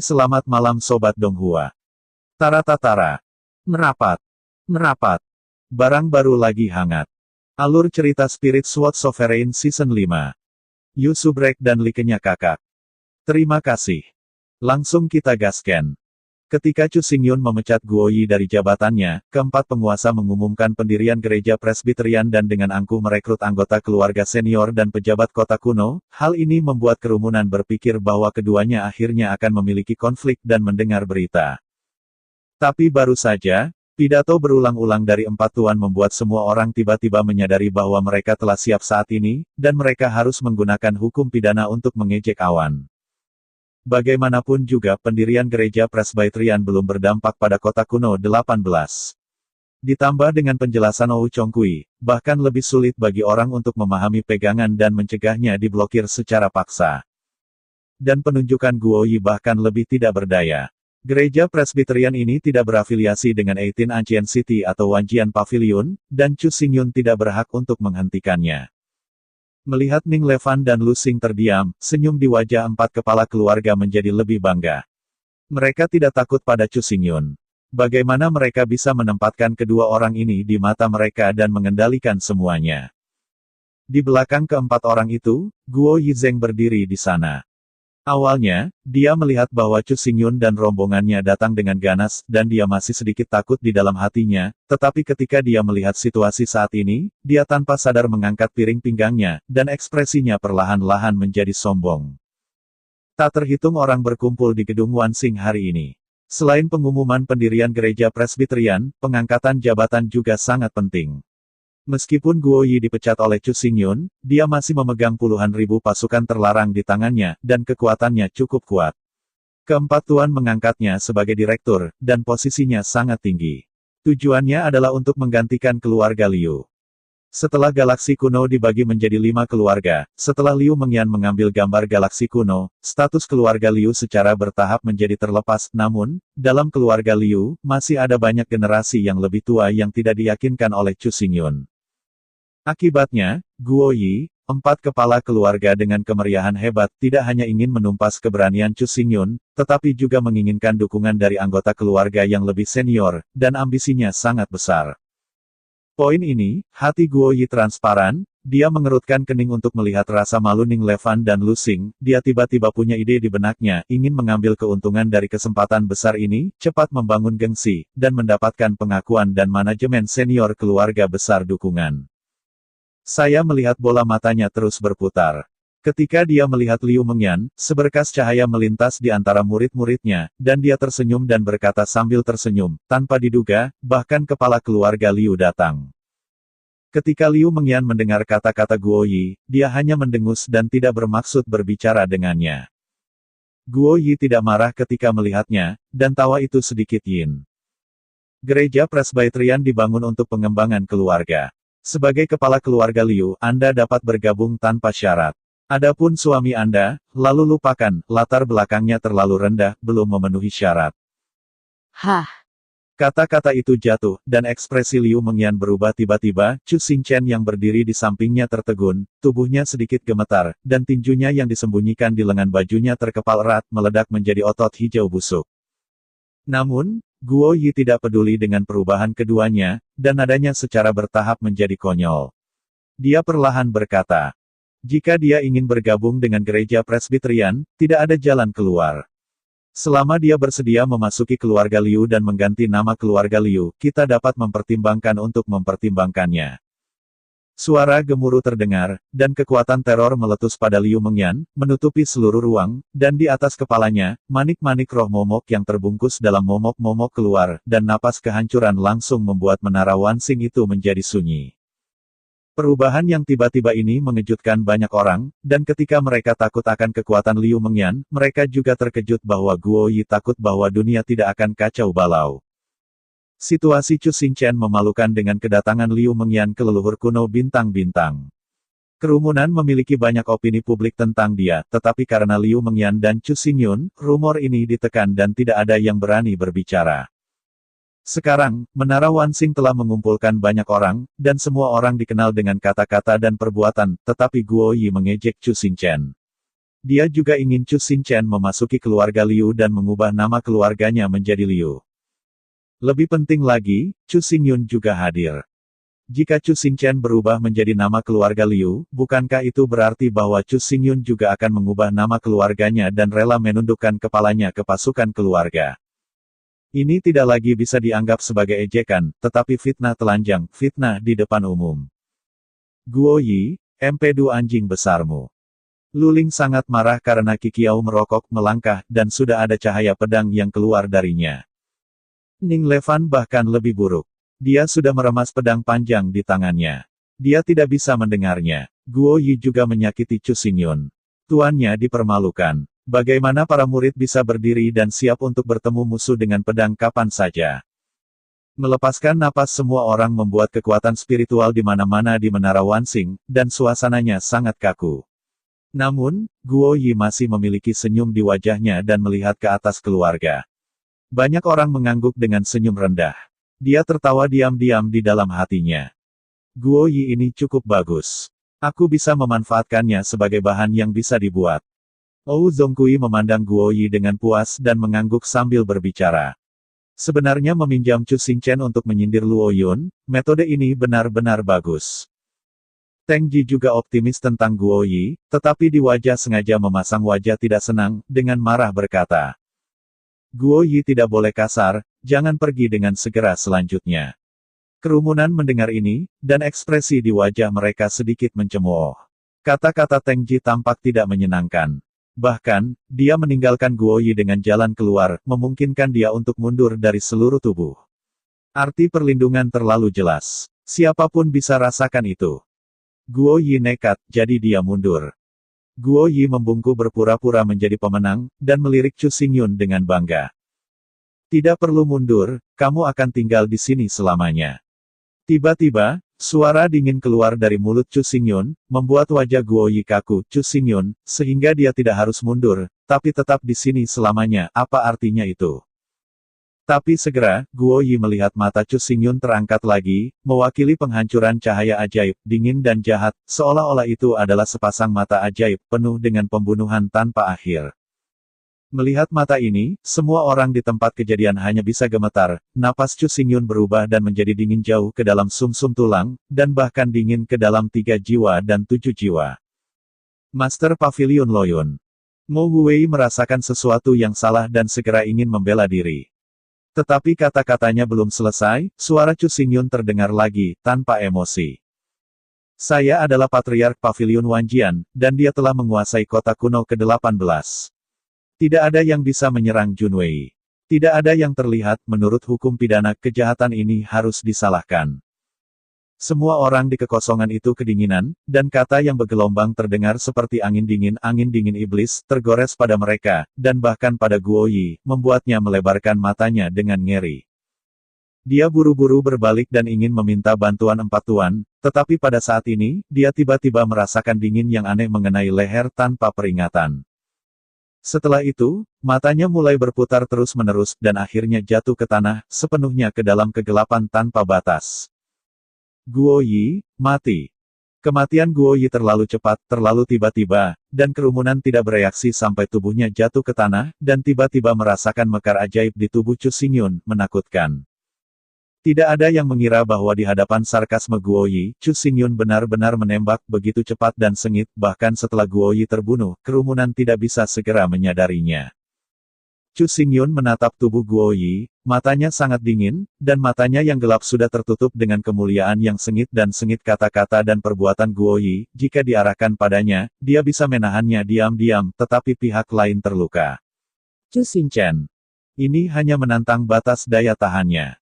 Hai selamat malam Sobat Donghua. Tara-tatara. Merapat. Merapat. Barang baru lagi hangat. Alur cerita Spirit Sword Sovereign Season 5. Yu Subrek dan Likenya Kakak. Terima kasih. Langsung kita gasken. Ketika Chu Xingyun memecat Guo Yi dari jabatannya, keempat penguasa mengumumkan pendirian gereja Presbyterian dan dengan angkuh merekrut anggota keluarga senior dan pejabat kota kuno. Hal ini membuat kerumunan berpikir bahwa keduanya akhirnya akan memiliki konflik dan mendengar berita. Tapi baru saja, pidato berulang-ulang dari empat tuan membuat semua orang tiba-tiba menyadari bahwa mereka telah siap saat ini, dan mereka harus menggunakan hukum pidana untuk mengejek awan. Bagaimanapun juga pendirian gereja Presbyterian belum berdampak pada kota kuno 18. Ditambah dengan penjelasan Ou Chongqui, bahkan lebih sulit bagi orang untuk memahami pegangan dan mencegahnya diblokir secara paksa. Dan penunjukan Guo Yi bahkan lebih tidak berdaya. Gereja Presbyterian ini tidak berafiliasi dengan 18 Ancient City atau Wanjian Pavilion, dan Chu Xingyun tidak berhak untuk menghentikannya. Melihat Ning Levan dan Lu Xing terdiam, senyum di wajah empat kepala keluarga menjadi lebih bangga. Mereka tidak takut pada Chu Xingyun. Bagaimana mereka bisa menempatkan kedua orang ini di mata mereka dan mengendalikan semuanya? Di belakang keempat orang itu, Guo Yizeng berdiri di sana. Awalnya, dia melihat bahwa Chu Xingyun dan rombongannya datang dengan ganas, dan dia masih sedikit takut di dalam hatinya, tetapi ketika dia melihat situasi saat ini, dia tanpa sadar mengangkat piring pinggangnya, dan ekspresinya perlahan-lahan menjadi sombong. Tak terhitung orang berkumpul di gedung Wanxing hari ini. Selain pengumuman pendirian gereja Presbyterian, pengangkatan jabatan juga sangat penting. Meskipun Guo Yi dipecat oleh Chu Xingyun, dia masih memegang puluhan ribu pasukan terlarang di tangannya, dan kekuatannya cukup kuat. Keempat tuan mengangkatnya sebagai direktur, dan posisinya sangat tinggi. Tujuannya adalah untuk menggantikan keluarga Liu. Setelah galaksi kuno dibagi menjadi 5 keluarga, setelah Liu Mengyan mengambil gambar galaksi kuno, status keluarga Liu secara bertahap menjadi terlepas. Namun, dalam keluarga Liu, masih ada banyak generasi yang lebih tua yang tidak diyakinkan oleh Chu Xingyun. Akibatnya, Guo Yi, empat kepala keluarga dengan kemeriahan hebat, tidak hanya ingin menumpas keberanian Chu Xingyun, tetapi juga menginginkan dukungan dari anggota keluarga yang lebih senior, dan ambisinya sangat besar. Poin ini, hati Guo Yi transparan, dia mengerutkan kening untuk melihat rasa malu Ning Levan dan Lu Xing. Dia tiba-tiba punya ide di benaknya, ingin mengambil keuntungan dari kesempatan besar ini, cepat membangun gengsi, dan mendapatkan pengakuan dan manajemen senior keluarga besar dukungan. Saya melihat bola matanya terus berputar. Ketika dia melihat Liu Mengyan, seberkas cahaya melintas di antara murid-muridnya, dan dia tersenyum dan berkata sambil tersenyum, tanpa diduga, bahkan kepala keluarga Liu datang. Ketika Liu Mengyan mendengar kata-kata Guo Yi, dia hanya mendengus dan tidak bermaksud berbicara dengannya. Guo Yi tidak marah ketika melihatnya, dan tawa itu sedikit yin. Gereja Presbyterian dibangun untuk pengembangan keluarga. Sebagai kepala keluarga Liu, Anda dapat bergabung tanpa syarat. Adapun suami Anda, lalu lupakan, latar belakangnya terlalu rendah, belum memenuhi syarat. Hah. Kata-kata itu jatuh, dan ekspresi Liu Mengyan berubah tiba-tiba. Chu Xingchen yang berdiri di sampingnya tertegun, tubuhnya sedikit gemetar, dan tinjunya yang disembunyikan di lengan bajunya terkepal erat, meledak menjadi otot hijau busuk. Namun, Guo Yi tidak peduli dengan perubahan keduanya, dan nadanya secara bertahap menjadi konyol. Dia perlahan berkata, jika dia ingin bergabung dengan gereja Presbyterian, tidak ada jalan keluar. Selama dia bersedia memasuki keluarga Liu dan mengganti nama keluarga Liu, kita dapat mempertimbangkan untuk mempertimbangkannya. Suara gemuruh terdengar, dan kekuatan teror meletus pada Liu Mengyan, menutupi seluruh ruang, dan di atas kepalanya, manik-manik roh momok yang terbungkus dalam momok-momok keluar, dan napas kehancuran langsung membuat menara Wanxing itu menjadi sunyi. Perubahan yang tiba-tiba ini mengejutkan banyak orang, dan ketika mereka takut akan kekuatan Liu Mengyan, mereka juga terkejut bahwa Guo Yi takut bahwa dunia tidak akan kacau balau. Situasi Chu Xingchen memalukan dengan kedatangan Liu Mengyan ke leluhur kuno bintang-bintang. Kerumunan memiliki banyak opini publik tentang dia, tetapi karena Liu Mengyan dan Chu Xingyun, rumor ini ditekan dan tidak ada yang berani berbicara. Sekarang, Menara Wanxing telah mengumpulkan banyak orang, dan semua orang dikenal dengan kata-kata dan perbuatan, tetapi Guo Yi mengejek Chu Xingchen. Dia juga ingin Chu Xingchen memasuki keluarga Liu dan mengubah nama keluarganya menjadi Liu. Lebih penting lagi, Chu Xingyun juga hadir. Jika Chu Xingchen berubah menjadi nama keluarga Liu, bukankah itu berarti bahwa Chu Xingyun juga akan mengubah nama keluarganya dan rela menundukkan kepalanya ke pasukan keluarga? Ini tidak lagi bisa dianggap sebagai ejekan, tetapi fitnah telanjang, fitnah di depan umum. Guo Yi, empedu anjing besarmu. Luling sangat marah karena Qiqiao merokok, melangkah, dan sudah ada cahaya pedang yang keluar darinya. Ning Levan bahkan lebih buruk. Dia sudah meremas pedang panjang di tangannya. Dia tidak bisa mendengarnya. Guo Yi juga menyakiti Chu Xingyun. Tuannya dipermalukan. Bagaimana para murid bisa berdiri dan siap untuk bertemu musuh dengan pedang kapan saja? Melepaskan napas semua orang membuat kekuatan spiritual di mana-mana di Menara Wansing, dan suasananya sangat kaku. Namun, Guo Yi masih memiliki senyum di wajahnya dan melihat ke atas keluarga. Banyak orang mengangguk dengan senyum rendah. Dia tertawa diam-diam di dalam hatinya. Guo Yi ini cukup bagus. Aku bisa memanfaatkannya sebagai bahan yang bisa dibuat. Ou Zongkui memandang Guo Yi dengan puas dan mengangguk sambil berbicara. Sebenarnya meminjam Chu Xingchen untuk menyindir Luo Yun, metode ini benar-benar bagus. Teng Ji juga optimis tentang Guo Yi, tetapi di wajah sengaja memasang wajah tidak senang, dengan marah berkata. Guo Yi tidak boleh kasar, jangan pergi dengan segera selanjutnya. Kerumunan mendengar ini, dan ekspresi di wajah mereka sedikit mencemooh. Kata-kata Teng Ji tampak tidak menyenangkan. Bahkan, dia meninggalkan Guo Yi dengan jalan keluar, memungkinkan dia untuk mundur dari seluruh tubuh. Arti perlindungan terlalu jelas. Siapapun bisa rasakan itu. Guo Yi nekat, jadi dia mundur. Guo Yi membungkuk berpura-pura menjadi pemenang, dan melirik Chu Xingyun dengan bangga. Tidak perlu mundur, kamu akan tinggal di sini selamanya. Tiba-tiba, suara dingin keluar dari mulut Chu Xingyun, membuat wajah Guo Yi kaku. Chu Xingyun, sehingga dia tidak harus mundur, tapi tetap di sini selamanya, apa artinya itu? Tapi segera, Guo Yi melihat mata Chu Xingyun terangkat lagi, mewakili penghancuran cahaya ajaib, dingin dan jahat, seolah-olah itu adalah sepasang mata ajaib, penuh dengan pembunuhan tanpa akhir. Melihat mata ini, semua orang di tempat kejadian hanya bisa gemetar, napas Chu Xingyun berubah dan menjadi dingin jauh ke dalam sumsum tulang, dan bahkan dingin ke dalam 3 jiwa dan 7 jiwa. Master Pavilion Loyun. Mo Huwei merasakan sesuatu yang salah dan segera ingin membela diri. Tetapi kata-katanya belum selesai, suara Chu Xingyun terdengar lagi, tanpa emosi. Saya adalah Patriark Pavilion Wanjian, dan dia telah menguasai kota kuno ke-18. Tidak ada yang bisa menyerang Junwei. Tidak ada yang terlihat, menurut hukum pidana, kejahatan ini harus disalahkan. Semua orang di kekosongan itu kedinginan, dan kata yang bergelombang terdengar seperti angin dingin iblis, tergores pada mereka, dan bahkan pada Guo Yi, membuatnya melebarkan matanya dengan ngeri. Dia buru-buru berbalik dan ingin meminta bantuan Empat Tuan, tetapi pada saat ini, dia tiba-tiba merasakan dingin yang aneh mengenai leher tanpa peringatan. Setelah itu, matanya mulai berputar terus-menerus, dan akhirnya jatuh ke tanah, sepenuhnya ke dalam kegelapan tanpa batas. Guo Yi, mati. Kematian Guo Yi terlalu cepat, terlalu tiba-tiba, dan kerumunan tidak bereaksi sampai tubuhnya jatuh ke tanah, dan tiba-tiba merasakan mekar ajaib di tubuh Chu Xingyun, menakutkan. Tidak ada yang mengira bahwa di hadapan sarkasme Guo Yi, Chu Xingyun benar-benar menembak begitu cepat dan sengit, bahkan setelah Guo Yi terbunuh, kerumunan tidak bisa segera menyadarinya. Chu Xingyun menatap tubuh Guo Yi, matanya sangat dingin, dan matanya yang gelap sudah tertutup dengan kemuliaan yang sengit kata-kata dan perbuatan Guo Yi, jika diarahkan padanya, dia bisa menahannya diam-diam, tetapi pihak lain terluka. Chu Xingchen. Ini hanya menantang batas daya tahannya.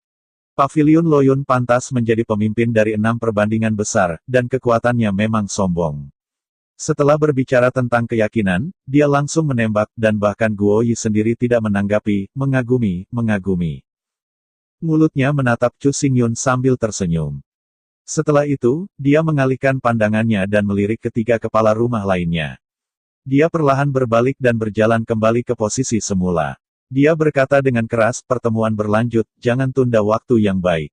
Pavilion Loyun pantas menjadi pemimpin dari 6 perbandingan besar, dan kekuatannya memang sombong. Setelah berbicara tentang keyakinan, dia langsung menembak, dan bahkan Guo Yi sendiri tidak menanggapi, mengagumi. Mulutnya menatap Chu Xingyun sambil tersenyum. Setelah itu, dia mengalihkan pandangannya dan melirik ketiga kepala rumah lainnya. Dia perlahan berbalik dan berjalan kembali ke posisi semula. Dia berkata dengan keras, pertemuan berlanjut, jangan tunda waktu yang baik.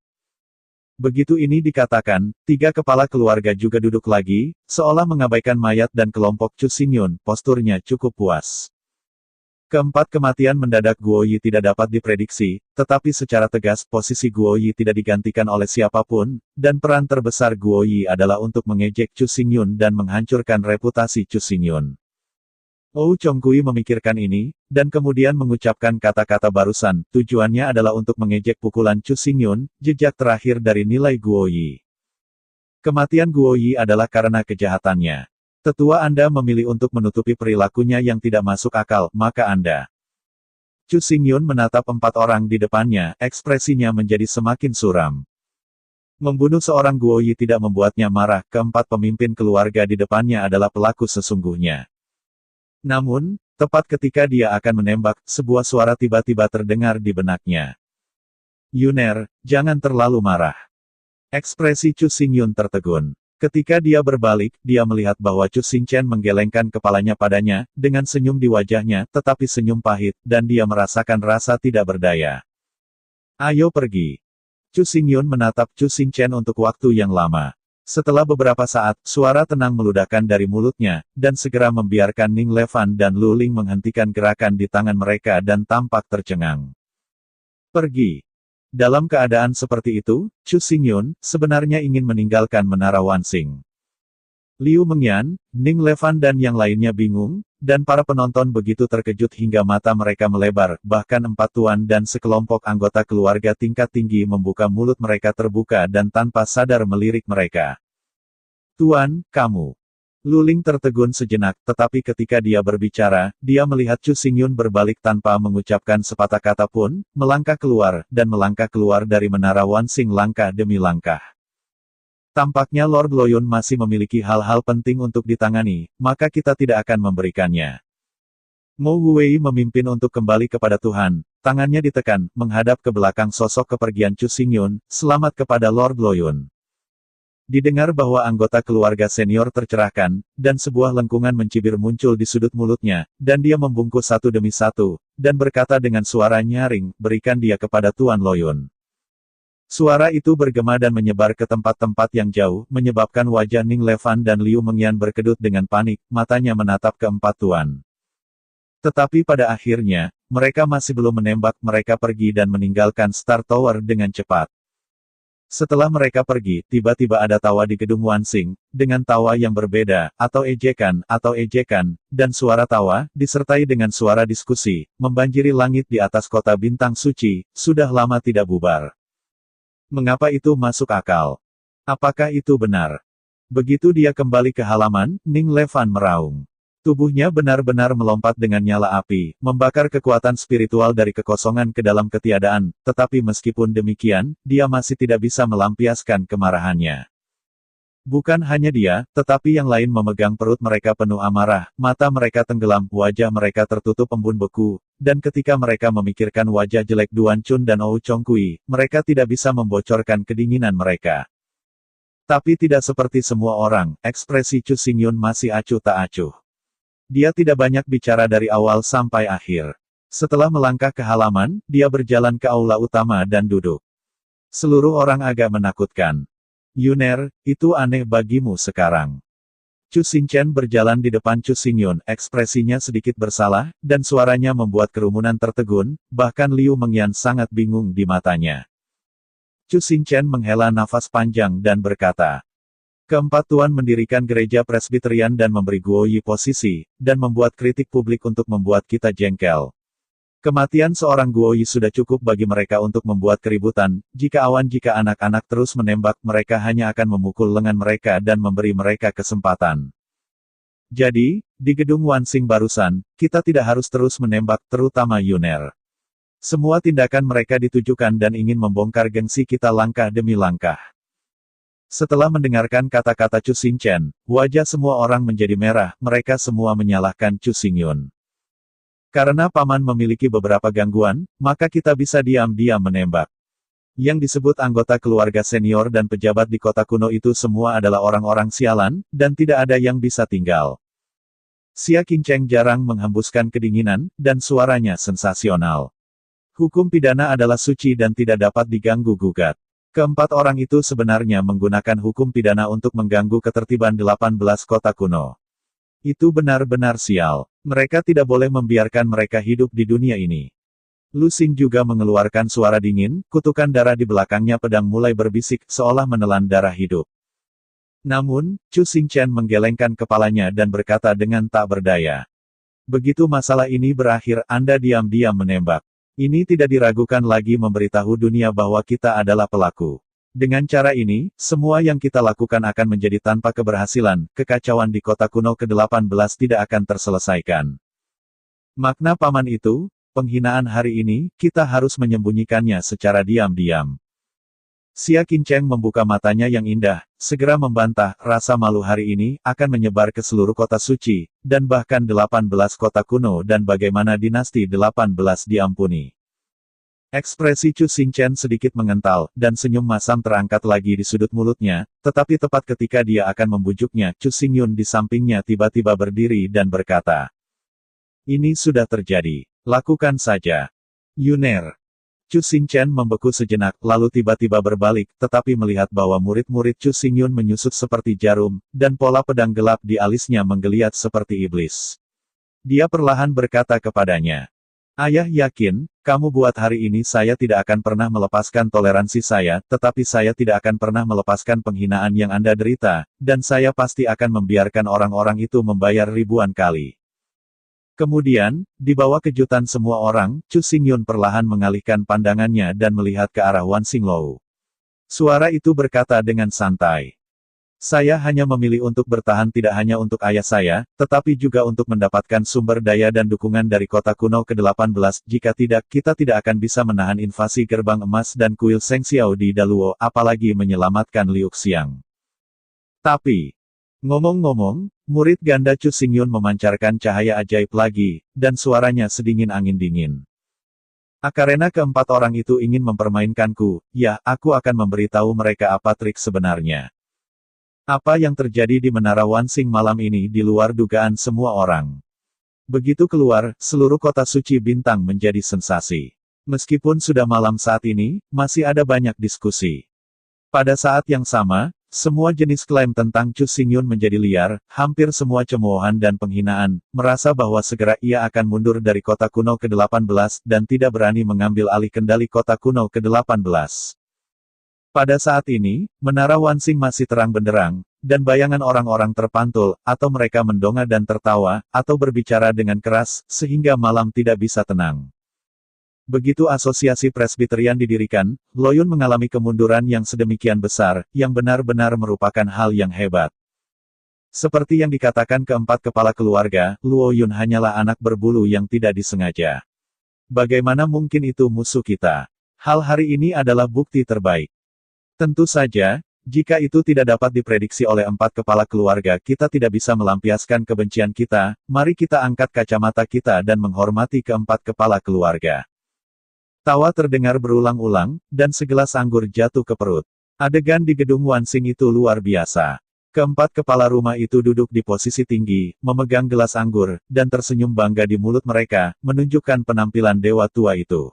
Begitu ini dikatakan, tiga kepala keluarga juga duduk lagi, seolah mengabaikan mayat dan kelompok Chu Xingyun, posturnya cukup puas. Keempat kematian mendadak Guoyi tidak dapat diprediksi, tetapi secara tegas posisi Guoyi tidak digantikan oleh siapapun, dan peran terbesar Guoyi adalah untuk mengejek Chu Xingyun dan menghancurkan reputasi Chu Xingyun. Ou Chongqui memikirkan ini, dan kemudian mengucapkan kata-kata barusan, tujuannya adalah untuk mengejek pukulan Chu Xingyun, jejak terakhir dari nilai Guoyi. Kematian Guoyi adalah karena kejahatannya. Tetua Anda memilih untuk menutupi perilakunya yang tidak masuk akal, maka Anda. Chu Xingyun menatap empat orang di depannya, ekspresinya menjadi semakin suram. Membunuh seorang Guoyi tidak membuatnya marah, keempat pemimpin keluarga di depannya adalah pelaku sesungguhnya. Namun, tepat ketika dia akan menembak, sebuah suara tiba-tiba terdengar di benaknya. Yuner, jangan terlalu marah. Ekspresi Chu Xingyun tertegun. Ketika dia berbalik, dia melihat bahwa Chu Xingchen menggelengkan kepalanya padanya, dengan senyum di wajahnya, tetapi senyum pahit, dan dia merasakan rasa tidak berdaya. Ayo pergi. Chu Xingyun menatap Chu Xingchen untuk waktu yang lama. Setelah beberapa saat, suara tenang meludakkan dari mulutnya, dan segera membiarkan Ning Levan dan Lu Ling menghentikan gerakan di tangan mereka dan tampak tercengang. Pergi. Dalam keadaan seperti itu, Chu Xingyun sebenarnya ingin meninggalkan Menara Wanxing. Liu Mengyan, Ning Levan dan yang lainnya bingung, dan para penonton begitu terkejut hingga mata mereka melebar, bahkan empat tuan dan sekelompok anggota keluarga tingkat tinggi membuka mulut mereka terbuka dan tanpa sadar melirik mereka. Tuan, kamu. Lu Ling tertegun sejenak, tetapi ketika dia berbicara, dia melihat Chu Xingyun berbalik tanpa mengucapkan sepatah kata pun, melangkah keluar, dan melangkah keluar dari Menara Wanxing langkah demi langkah. Tampaknya Lord Loyun masih memiliki hal-hal penting untuk ditangani, maka kita tidak akan memberikannya. Mo Huwei memimpin untuk kembali kepada Tuhan, tangannya ditekan, menghadap ke belakang sosok kepergian Chu Xingyun, selamat kepada Lord Loyun. Didengar bahwa anggota keluarga senior tercerahkan, dan sebuah lengkungan mencibir muncul di sudut mulutnya, dan dia membungkuk satu demi satu, dan berkata dengan suara nyaring, berikan dia kepada Tuan Loyun. Suara itu bergema dan menyebar ke tempat-tempat yang jauh, menyebabkan wajah Ning Levan dan Liu Mengyan berkedut dengan panik, matanya menatap keempat tuan. Tetapi pada akhirnya, mereka masih belum menembak, mereka pergi dan meninggalkan Star Tower dengan cepat. Setelah mereka pergi, tiba-tiba ada tawa di gedung Wanxing, dengan tawa yang berbeda, atau ejekan, dan suara tawa, disertai dengan suara diskusi, membanjiri langit di atas kota bintang suci, sudah lama tidak bubar. Mengapa itu masuk akal? Apakah itu benar? Begitu dia kembali ke halaman, Ning Levan meraung. Tubuhnya benar-benar melompat dengan nyala api, membakar kekuatan spiritual dari kekosongan ke dalam ketiadaan, tetapi meskipun demikian, dia masih tidak bisa melampiaskan kemarahannya. Bukan hanya dia, tetapi yang lain memegang perut mereka penuh amarah, mata mereka tenggelam, wajah mereka tertutup embun beku, dan ketika mereka memikirkan wajah jelek Duan Chun dan Ou Chongqui, mereka tidak bisa membocorkan kedinginan mereka. Tapi tidak seperti semua orang, ekspresi Chu Xingyun masih acuh tak acuh. Dia tidak banyak bicara dari awal sampai akhir. Setelah melangkah ke halaman, dia berjalan ke aula utama dan duduk. Seluruh orang agak menakutkan. Yuner, itu aneh bagimu sekarang. Chu Xingchen berjalan di depan Chu Xingyun, ekspresinya sedikit bersalah, dan suaranya membuat kerumunan tertegun, bahkan Liu Mengyan sangat bingung di matanya. Chu Xingchen menghela nafas panjang dan berkata, keempat tuan mendirikan gereja presbiterian dan memberi Guoyi posisi, dan membuat kritik publik untuk membuat kita jengkel. Kematian seorang Guoyi sudah cukup bagi mereka untuk membuat keributan, jika anak-anak terus menembak mereka hanya akan memukul lengan mereka dan memberi mereka kesempatan. Jadi, di gedung Wanxing barusan, kita tidak harus terus menembak, terutama Yuner. Semua tindakan mereka ditujukan dan ingin membongkar gengsi kita langkah demi langkah. Setelah mendengarkan kata-kata Chu Xingchen, wajah semua orang menjadi merah, mereka semua menyalahkan Chu Xingyun. Karena paman memiliki beberapa gangguan, maka kita bisa diam-diam menembak. Yang disebut anggota keluarga senior dan pejabat di kota kuno itu semua adalah orang-orang sialan, dan tidak ada yang bisa tinggal. Xia Qingcheng jarang menghembuskan kedinginan, dan suaranya sensasional. Hukum pidana adalah suci dan tidak dapat diganggu-gugat. Keempat orang itu sebenarnya menggunakan hukum pidana untuk mengganggu ketertiban 18 kota kuno. Itu benar-benar sial. Mereka tidak boleh membiarkan mereka hidup di dunia ini. Lu Xing juga mengeluarkan suara dingin, kutukan darah di belakangnya pedang mulai berbisik, seolah menelan darah hidup. Namun, Chu Xingchen menggelengkan kepalanya dan berkata dengan tak berdaya. Begitu masalah ini berakhir, Anda diam-diam menembak. Ini tidak diragukan lagi memberitahu dunia bahwa kita adalah pelaku. Dengan cara ini, semua yang kita lakukan akan menjadi tanpa keberhasilan, kekacauan di kota kuno ke-18 tidak akan terselesaikan. Makna paman itu, penghinaan hari ini, kita harus menyembunyikannya secara diam-diam. Xia Qingcheng membuka matanya yang indah, segera membantah, rasa malu hari ini, akan menyebar ke seluruh kota suci, dan bahkan 18 kota kuno dan bagaimana dinasti 18 diampuni. Ekspresi Chu Xingchen sedikit mengental, dan senyum masam terangkat lagi di sudut mulutnya, tetapi tepat ketika dia akan membujuknya, Chu Xingyun di sampingnya tiba-tiba berdiri dan berkata, "Ini sudah terjadi. Lakukan saja." Yuner. Chu Xingchen membeku sejenak, lalu tiba-tiba berbalik, tetapi melihat bahwa murid-murid Chu Xingyun menyusut seperti jarum, dan pola pedang gelap di alisnya menggeliat seperti iblis. Dia perlahan berkata kepadanya, "Ayah yakin, kamu buat hari ini saya tidak akan pernah melepaskan toleransi saya, tetapi saya tidak akan pernah melepaskan penghinaan yang Anda derita, dan saya pasti akan membiarkan orang-orang itu membayar ribuan kali." Kemudian, di bawah kejutan semua orang, Chu Xingyun perlahan mengalihkan pandangannya dan melihat ke arah Wan Xinglou. Suara itu berkata dengan santai, "Saya hanya memilih untuk bertahan tidak hanya untuk ayah saya, tetapi juga untuk mendapatkan sumber daya dan dukungan dari kota kuno ke-18, jika tidak, kita tidak akan bisa menahan invasi gerbang emas dan kuil Seng Xiao di Daluo, apalagi menyelamatkan Liu Xiang." Tapi, ngomong-ngomong, murid ganda Chu Xingyun memancarkan cahaya ajaib lagi, dan suaranya sedingin angin dingin. "Akarena keempat orang itu ingin mempermainkanku, ya, aku akan memberitahu mereka apa trik sebenarnya. Apa yang terjadi di Menara Wansing malam ini di luar dugaan semua orang." Begitu keluar, seluruh kota suci bintang menjadi sensasi. Meskipun sudah malam saat ini, masih ada banyak diskusi. Pada saat yang sama, semua jenis klaim tentang Chu Xingyun menjadi liar, hampir semua cemoohan dan penghinaan, merasa bahwa segera ia akan mundur dari kota kuno ke-18, dan tidak berani mengambil alih kendali kota kuno ke-18. Pada saat ini, Menara Wansing masih terang benderang, dan bayangan orang-orang terpantul, atau mereka mendongak dan tertawa, atau berbicara dengan keras, sehingga malam tidak bisa tenang. Begitu asosiasi Presbyterian didirikan, Loyun mengalami kemunduran yang sedemikian besar, yang benar-benar merupakan hal yang hebat. Seperti yang dikatakan keempat kepala keluarga, Luo Yun hanyalah anak berbulu yang tidak disengaja. Bagaimana mungkin itu musuh kita? Hal hari ini adalah bukti terbaik. Tentu saja, jika itu tidak dapat diprediksi oleh empat kepala keluarga, kita tidak bisa melampiaskan kebencian kita. Mari kita angkat kacamata kita dan menghormati keempat kepala keluarga. Tawa terdengar berulang-ulang, dan segelas anggur jatuh ke perut. Adegan di gedung Wansing itu luar biasa. Keempat kepala rumah itu duduk di posisi tinggi, memegang gelas anggur, dan tersenyum bangga di mulut mereka, menunjukkan penampilan dewa tua itu.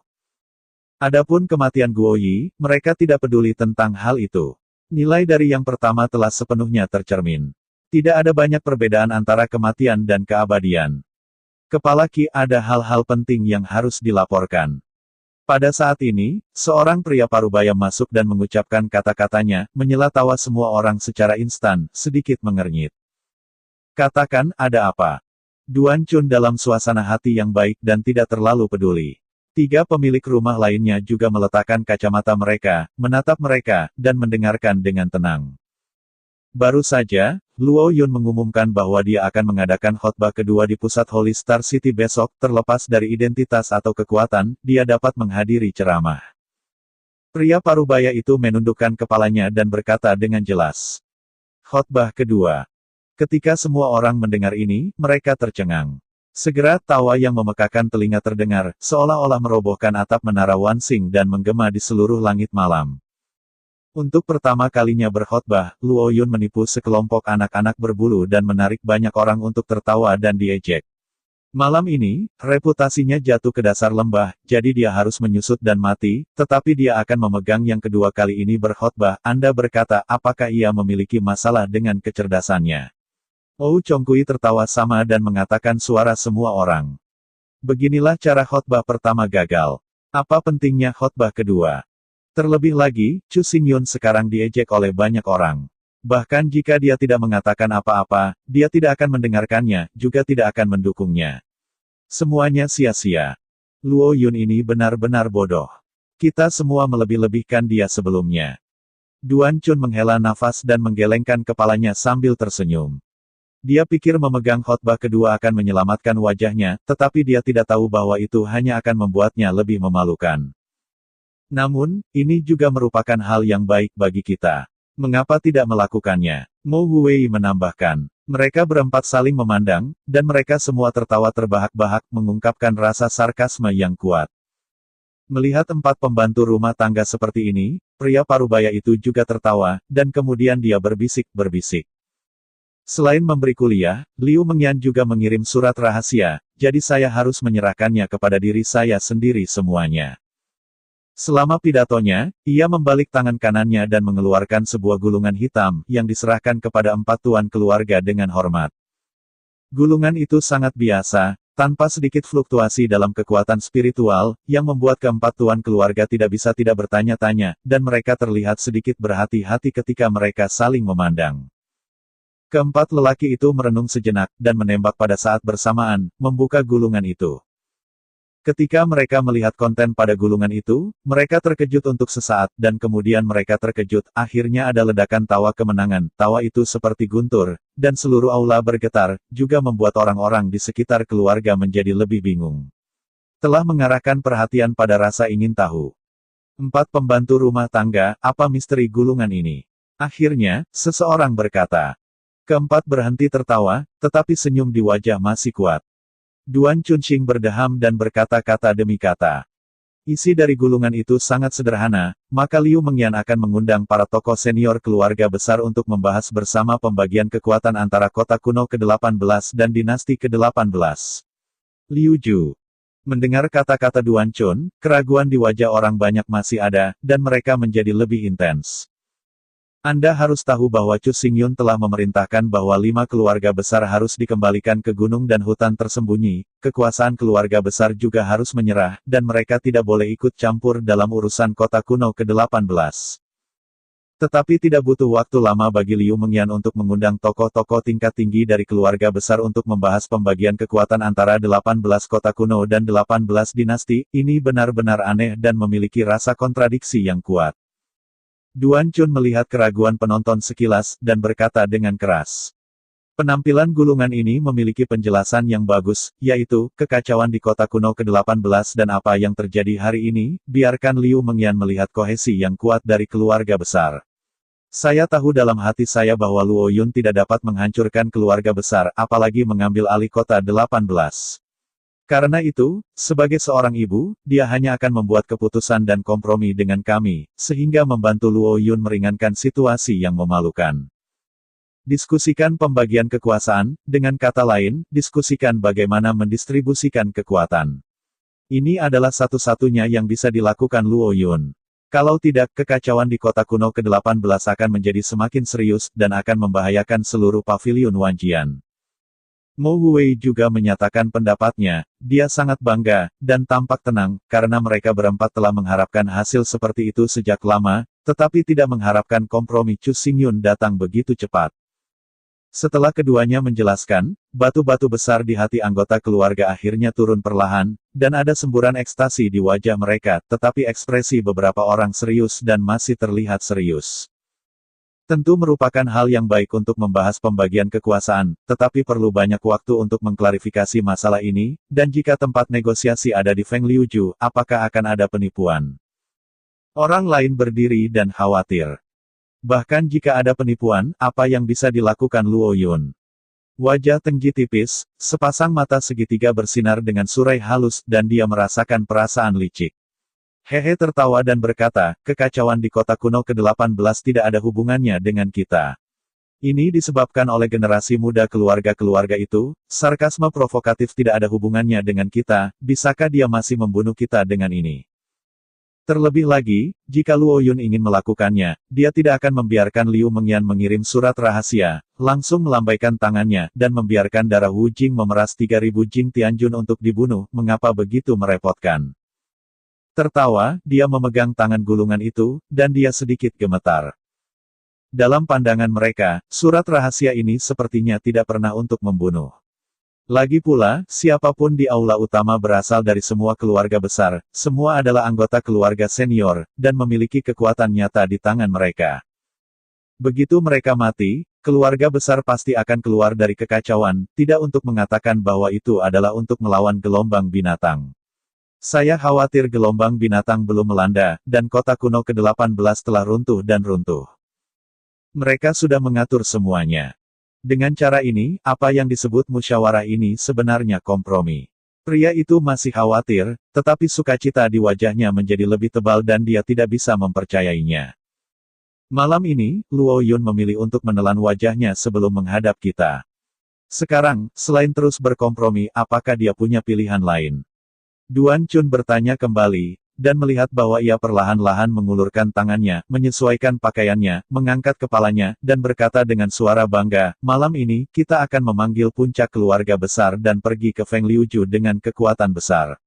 Adapun kematian Guo Yi, mereka tidak peduli tentang hal itu. Nilai dari yang pertama telah sepenuhnya tercermin. Tidak ada banyak perbedaan antara kematian dan keabadian. Kepala Ki, ada hal-hal penting yang harus dilaporkan. Pada saat ini, seorang pria parubaya masuk dan mengucapkan kata-katanya, menyela tawa semua orang secara instan, sedikit mengernyit. "Katakan, ada apa?" Duan Chun dalam suasana hati yang baik dan tidak terlalu peduli. Tiga pemilik rumah lainnya juga meletakkan kacamata mereka, menatap mereka, dan mendengarkan dengan tenang. Baru saja, Luo Yun mengumumkan bahwa dia akan mengadakan khotbah kedua di pusat Holy Star City besok, terlepas dari identitas atau kekuatan, dia dapat menghadiri ceramah. Pria parubaya itu menundukkan kepalanya dan berkata dengan jelas. Khotbah kedua. Ketika semua orang mendengar ini, mereka tercengang. Segera tawa yang memekakan telinga terdengar, seolah-olah merobohkan atap menara Wansing dan menggema di seluruh langit malam. Untuk pertama kalinya berkhotbah, Luo Yun menipu sekelompok anak-anak berbulu dan menarik banyak orang untuk tertawa dan diejek. Malam ini, reputasinya jatuh ke dasar lembah, jadi dia harus menyusut dan mati, tetapi dia akan memegang yang kedua kali ini berkhotbah. Anda berkata, apakah ia memiliki masalah dengan kecerdasannya? Oh Chongqui tertawa sama dan mengatakan suara semua orang. Beginilah cara khotbah pertama gagal. Apa pentingnya khotbah kedua? Terlebih lagi, Chu Xingyun sekarang diejek oleh banyak orang. Bahkan jika dia tidak mengatakan apa-apa, dia tidak akan mendengarkannya, juga tidak akan mendukungnya. Semuanya sia-sia. Luo Yun ini benar-benar bodoh. Kita semua melebih-lebihkan dia sebelumnya. Duan Chun menghela nafas dan menggelengkan kepalanya sambil tersenyum. Dia pikir memegang khotbah kedua akan menyelamatkan wajahnya, tetapi dia tidak tahu bahwa itu hanya akan membuatnya lebih memalukan. Namun, ini juga merupakan hal yang baik bagi kita. Mengapa tidak melakukannya? Mo Huwei menambahkan. Mereka berempat saling memandang, dan mereka semua tertawa terbahak-bahak mengungkapkan rasa sarkasme yang kuat. Melihat empat pembantu rumah tangga seperti ini, pria parubaya itu juga tertawa, dan kemudian dia berbisik-berbisik. Selain memberi kuliah, Liu Mengyan juga mengirim surat rahasia, jadi saya harus menyerahkannya kepada diri saya sendiri semuanya. Selama pidatonya, ia membalik tangan kanannya dan mengeluarkan sebuah gulungan hitam, yang diserahkan kepada empat tuan keluarga dengan hormat. Gulungan itu sangat biasa, tanpa sedikit fluktuasi dalam kekuatan spiritual, yang membuat keempat tuan keluarga tidak bisa tidak bertanya-tanya, dan mereka terlihat sedikit berhati-hati ketika mereka saling memandang. Keempat lelaki itu merenung sejenak, dan menembak pada saat bersamaan, membuka gulungan itu. Ketika mereka melihat konten pada gulungan itu, mereka terkejut untuk sesaat, dan kemudian mereka terkejut, akhirnya ada ledakan tawa kemenangan, tawa itu seperti guntur, dan seluruh aula bergetar, juga membuat orang-orang di sekitar keluarga menjadi lebih bingung. Telah mengarahkan perhatian pada rasa ingin tahu. Empat pembantu rumah tangga, apa misteri gulungan ini? Akhirnya, seseorang berkata. Keempat berhenti tertawa, tetapi senyum di wajah masih kuat. Duan Chunxing berdeham dan berkata-kata demi kata. Isi dari gulungan itu sangat sederhana, maka Liu Mengyan akan mengundang para tokoh senior keluarga besar untuk membahas bersama pembagian kekuatan antara kota kuno ke-18 dan dinasti ke-18. Liu Ju. Mendengar kata-kata Duan Chun, keraguan di wajah orang banyak masih ada, dan mereka menjadi lebih intens. Anda harus tahu bahwa Chu Xingyun telah memerintahkan bahwa 5 keluarga besar harus dikembalikan ke gunung dan hutan tersembunyi, kekuasaan keluarga besar juga harus menyerah, dan mereka tidak boleh ikut campur dalam urusan kota kuno ke-18. Tetapi tidak butuh waktu lama bagi Liu Mengyan untuk mengundang tokoh-tokoh tingkat tinggi dari keluarga besar untuk membahas pembagian kekuatan antara 18 kota kuno dan 18 dinasti. Ini benar-benar aneh dan memiliki rasa kontradiksi yang kuat. Duan Chun melihat keraguan penonton sekilas, dan berkata dengan keras. Penampilan gulungan ini memiliki penjelasan yang bagus, yaitu, kekacauan di kota kuno ke-18 dan apa yang terjadi hari ini, biarkan Liu Mengyan melihat kohesi yang kuat dari keluarga besar. Saya tahu dalam hati saya bahwa Luo Yun tidak dapat menghancurkan keluarga besar, apalagi mengambil alih kota 18. Karena itu, sebagai seorang ibu, dia hanya akan membuat keputusan dan kompromi dengan kami, sehingga membantu Luo Yun meringankan situasi yang memalukan. Diskusikan pembagian kekuasaan, dengan kata lain, diskusikan bagaimana mendistribusikan kekuatan. Ini adalah satu-satunya yang bisa dilakukan Luo Yun. Kalau tidak, kekacauan di kota kuno ke-18 akan menjadi semakin serius, dan akan membahayakan seluruh paviliun Wanjian. Mo Huwei juga menyatakan pendapatnya, dia sangat bangga, dan tampak tenang, karena mereka berempat telah mengharapkan hasil seperti itu sejak lama, tetapi tidak mengharapkan kompromi Chu Xingyun datang begitu cepat. Setelah keduanya menjelaskan, batu-batu besar di hati anggota keluarga akhirnya turun perlahan, dan ada semburan ekstasi di wajah mereka, tetapi ekspresi beberapa orang serius dan masih terlihat serius. Tentu merupakan hal yang baik untuk membahas pembagian kekuasaan, tetapi perlu banyak waktu untuk mengklarifikasi masalah ini, dan jika tempat negosiasi ada di Feng Liuju, apakah akan ada penipuan? Orang lain berdiri dan khawatir. Bahkan jika ada penipuan, apa yang bisa dilakukan Luo Yun? Wajah Tengji tipis, sepasang mata segitiga bersinar dengan surai halus, dan dia merasakan perasaan licik. Hehe tertawa dan berkata, kekacauan di kota kuno ke-18 tidak ada hubungannya dengan kita. Ini disebabkan oleh generasi muda keluarga-keluarga itu, sarkasme provokatif tidak ada hubungannya dengan kita, bisakah dia masih membunuh kita dengan ini? Terlebih lagi, jika Luo Yun ingin melakukannya, dia tidak akan membiarkan Liu Mengyan mengirim surat rahasia, langsung melambaikan tangannya, dan membiarkan darah Wu Jing memeras 3.000 Jing Tianjun untuk dibunuh, mengapa begitu merepotkan? Tertawa, dia memegang tangan gulungan itu, dan dia sedikit gemetar. Dalam pandangan mereka, surat rahasia ini sepertinya tidak pernah untuk membunuh. Lagi pula, siapapun di aula utama berasal dari semua keluarga besar, semua adalah anggota keluarga senior, dan memiliki kekuatan nyata di tangan mereka. Begitu mereka mati, keluarga besar pasti akan keluar dari kekacauan, tidak untuk mengatakan bahwa itu adalah untuk melawan gelombang binatang. Saya khawatir gelombang binatang belum melanda, dan kota kuno ke-18 telah runtuh dan runtuh. Mereka sudah mengatur semuanya. Dengan cara ini, apa yang disebut musyawarah ini sebenarnya kompromi. Pria itu masih khawatir, tetapi sukacita di wajahnya menjadi lebih tebal dan dia tidak bisa mempercayainya. Malam ini, Luo Yun memilih untuk menelan wajahnya sebelum menghadap kita. Sekarang, selain terus berkompromi, apakah dia punya pilihan lain? Duan Chun bertanya kembali, dan melihat bahwa ia perlahan-lahan mengulurkan tangannya, menyesuaikan pakaiannya, mengangkat kepalanya, dan berkata dengan suara bangga, malam ini, kita akan memanggil puncak keluarga besar dan pergi ke Feng Liuju dengan kekuatan besar.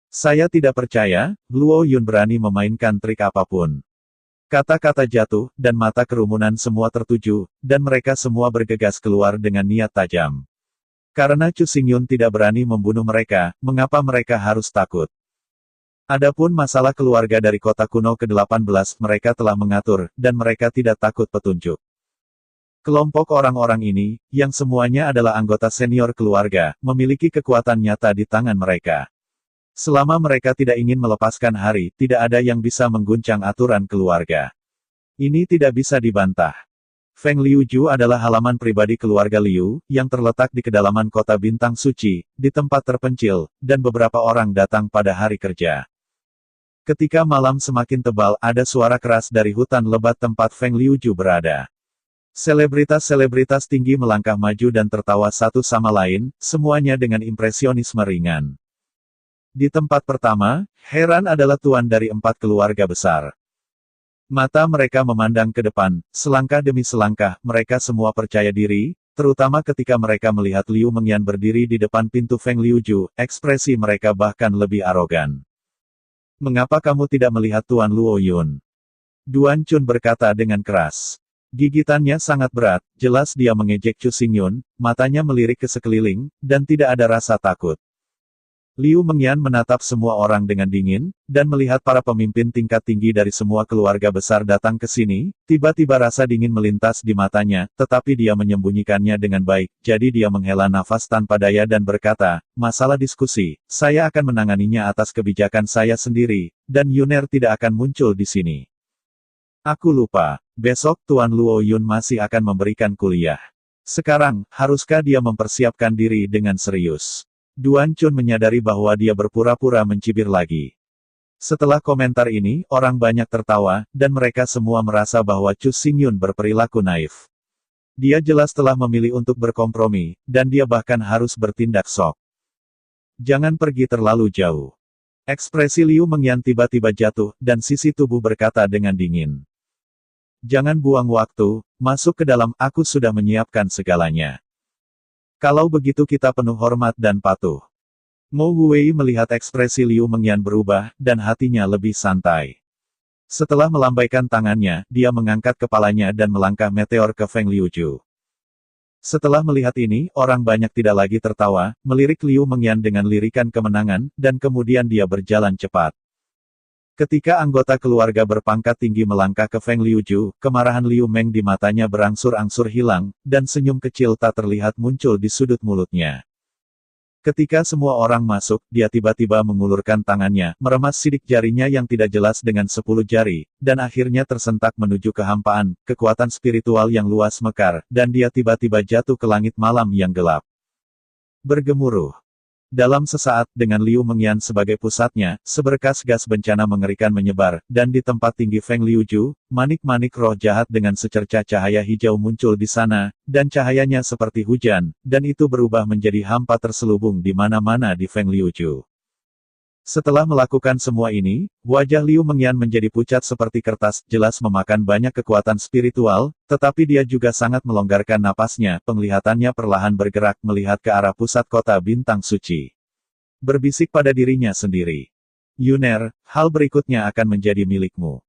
Saya tidak percaya, Luo Yun berani memainkan trik apapun. Kata-kata jatuh, dan mata kerumunan semua tertuju, dan mereka semua bergegas keluar dengan niat tajam. Karena Chu Xingyun tidak berani membunuh mereka, mengapa mereka harus takut? Adapun masalah keluarga dari kota kuno ke-18 mereka telah mengatur, dan mereka tidak takut petunjuk. Kelompok orang-orang ini, yang semuanya adalah anggota senior keluarga, memiliki kekuatan nyata di tangan mereka. Selama mereka tidak ingin melepaskan hari, tidak ada yang bisa mengguncang aturan keluarga. Ini tidak bisa dibantah. Feng Liuju adalah halaman pribadi keluarga Liu, yang terletak di kedalaman kota bintang suci, di tempat terpencil, dan beberapa orang datang pada hari kerja. Ketika malam semakin tebal, ada suara keras dari hutan lebat tempat Feng Liuju berada. Selebritas-selebritas tinggi melangkah maju dan tertawa satu sama lain, semuanya dengan impresionisme ringan. Di tempat pertama, Heran adalah tuan dari 4 keluarga besar. Mata mereka memandang ke depan, selangkah demi selangkah, mereka semua percaya diri, terutama ketika mereka melihat Liu Mengyan berdiri di depan pintu Feng Liuju, ekspresi mereka bahkan lebih arogan. Mengapa kamu tidak melihat Tuan Luo Yun? Duan Chun berkata dengan keras. Gigitannya sangat berat, jelas dia mengejek Chu Xingyun, matanya melirik ke sekeliling, dan tidak ada rasa takut. Liu Mengyan menatap semua orang dengan dingin, dan melihat para pemimpin tingkat tinggi dari semua keluarga besar datang ke sini, tiba-tiba rasa dingin melintas di matanya, tetapi dia menyembunyikannya dengan baik, jadi dia menghela nafas tanpa daya dan berkata, masalah diskusi, saya akan menanganinya atas kebijakan saya sendiri, dan Yuner tidak akan muncul di sini. Aku lupa, besok Tuan Luo Yun masih akan memberikan kuliah. Sekarang, haruskah dia mempersiapkan diri dengan serius? Duan Chun menyadari bahwa dia berpura-pura mencibir lagi. Setelah komentar ini, orang banyak tertawa, dan mereka semua merasa bahwa Chu Xingyun berperilaku naif. Dia jelas telah memilih untuk berkompromi, dan dia bahkan harus bertindak sok. Jangan pergi terlalu jauh. Ekspresi Liu Mengyan tiba-tiba jatuh, dan sisi tubuh berkata dengan dingin. Jangan buang waktu, masuk ke dalam, aku sudah menyiapkan segalanya. Kalau begitu kita penuh hormat dan patuh. Mo Huwei melihat ekspresi Liu Mengyan berubah, dan hatinya lebih santai. Setelah melambaikan tangannya, dia mengangkat kepalanya dan melangkah meteor ke Feng Liuju. Setelah melihat ini, orang banyak tidak lagi tertawa, melirik Liu Mengyan dengan lirikan kemenangan, dan kemudian dia berjalan cepat. Ketika anggota keluarga berpangkat tinggi melangkah ke Feng Liuju, kemarahan Liu Meng di matanya berangsur-angsur hilang, dan senyum kecil tak terlihat muncul di sudut mulutnya. Ketika semua orang masuk, dia tiba-tiba mengulurkan tangannya, meremas sidik jarinya yang tidak jelas dengan 10 jari, dan akhirnya tersentak menuju kehampaan, kekuatan spiritual yang luas mekar, dan dia tiba-tiba jatuh ke langit malam yang gelap. Bergemuruh. Dalam sesaat, dengan Liu Mengyan sebagai pusatnya, seberkas gas bencana mengerikan menyebar, dan di tempat tinggi Feng Liuju, manik-manik roh jahat dengan secercah cahaya hijau muncul di sana, dan cahayanya seperti hujan, dan itu berubah menjadi hampa terselubung di mana-mana di Feng Liuju. Setelah melakukan semua ini, wajah Liu Mengyan menjadi pucat seperti kertas, jelas memakan banyak kekuatan spiritual, tetapi dia juga sangat melonggarkan napasnya, penglihatannya perlahan bergerak melihat ke arah pusat kota bintang suci. Berbisik pada dirinya sendiri. Yuner, hal berikutnya akan menjadi milikmu.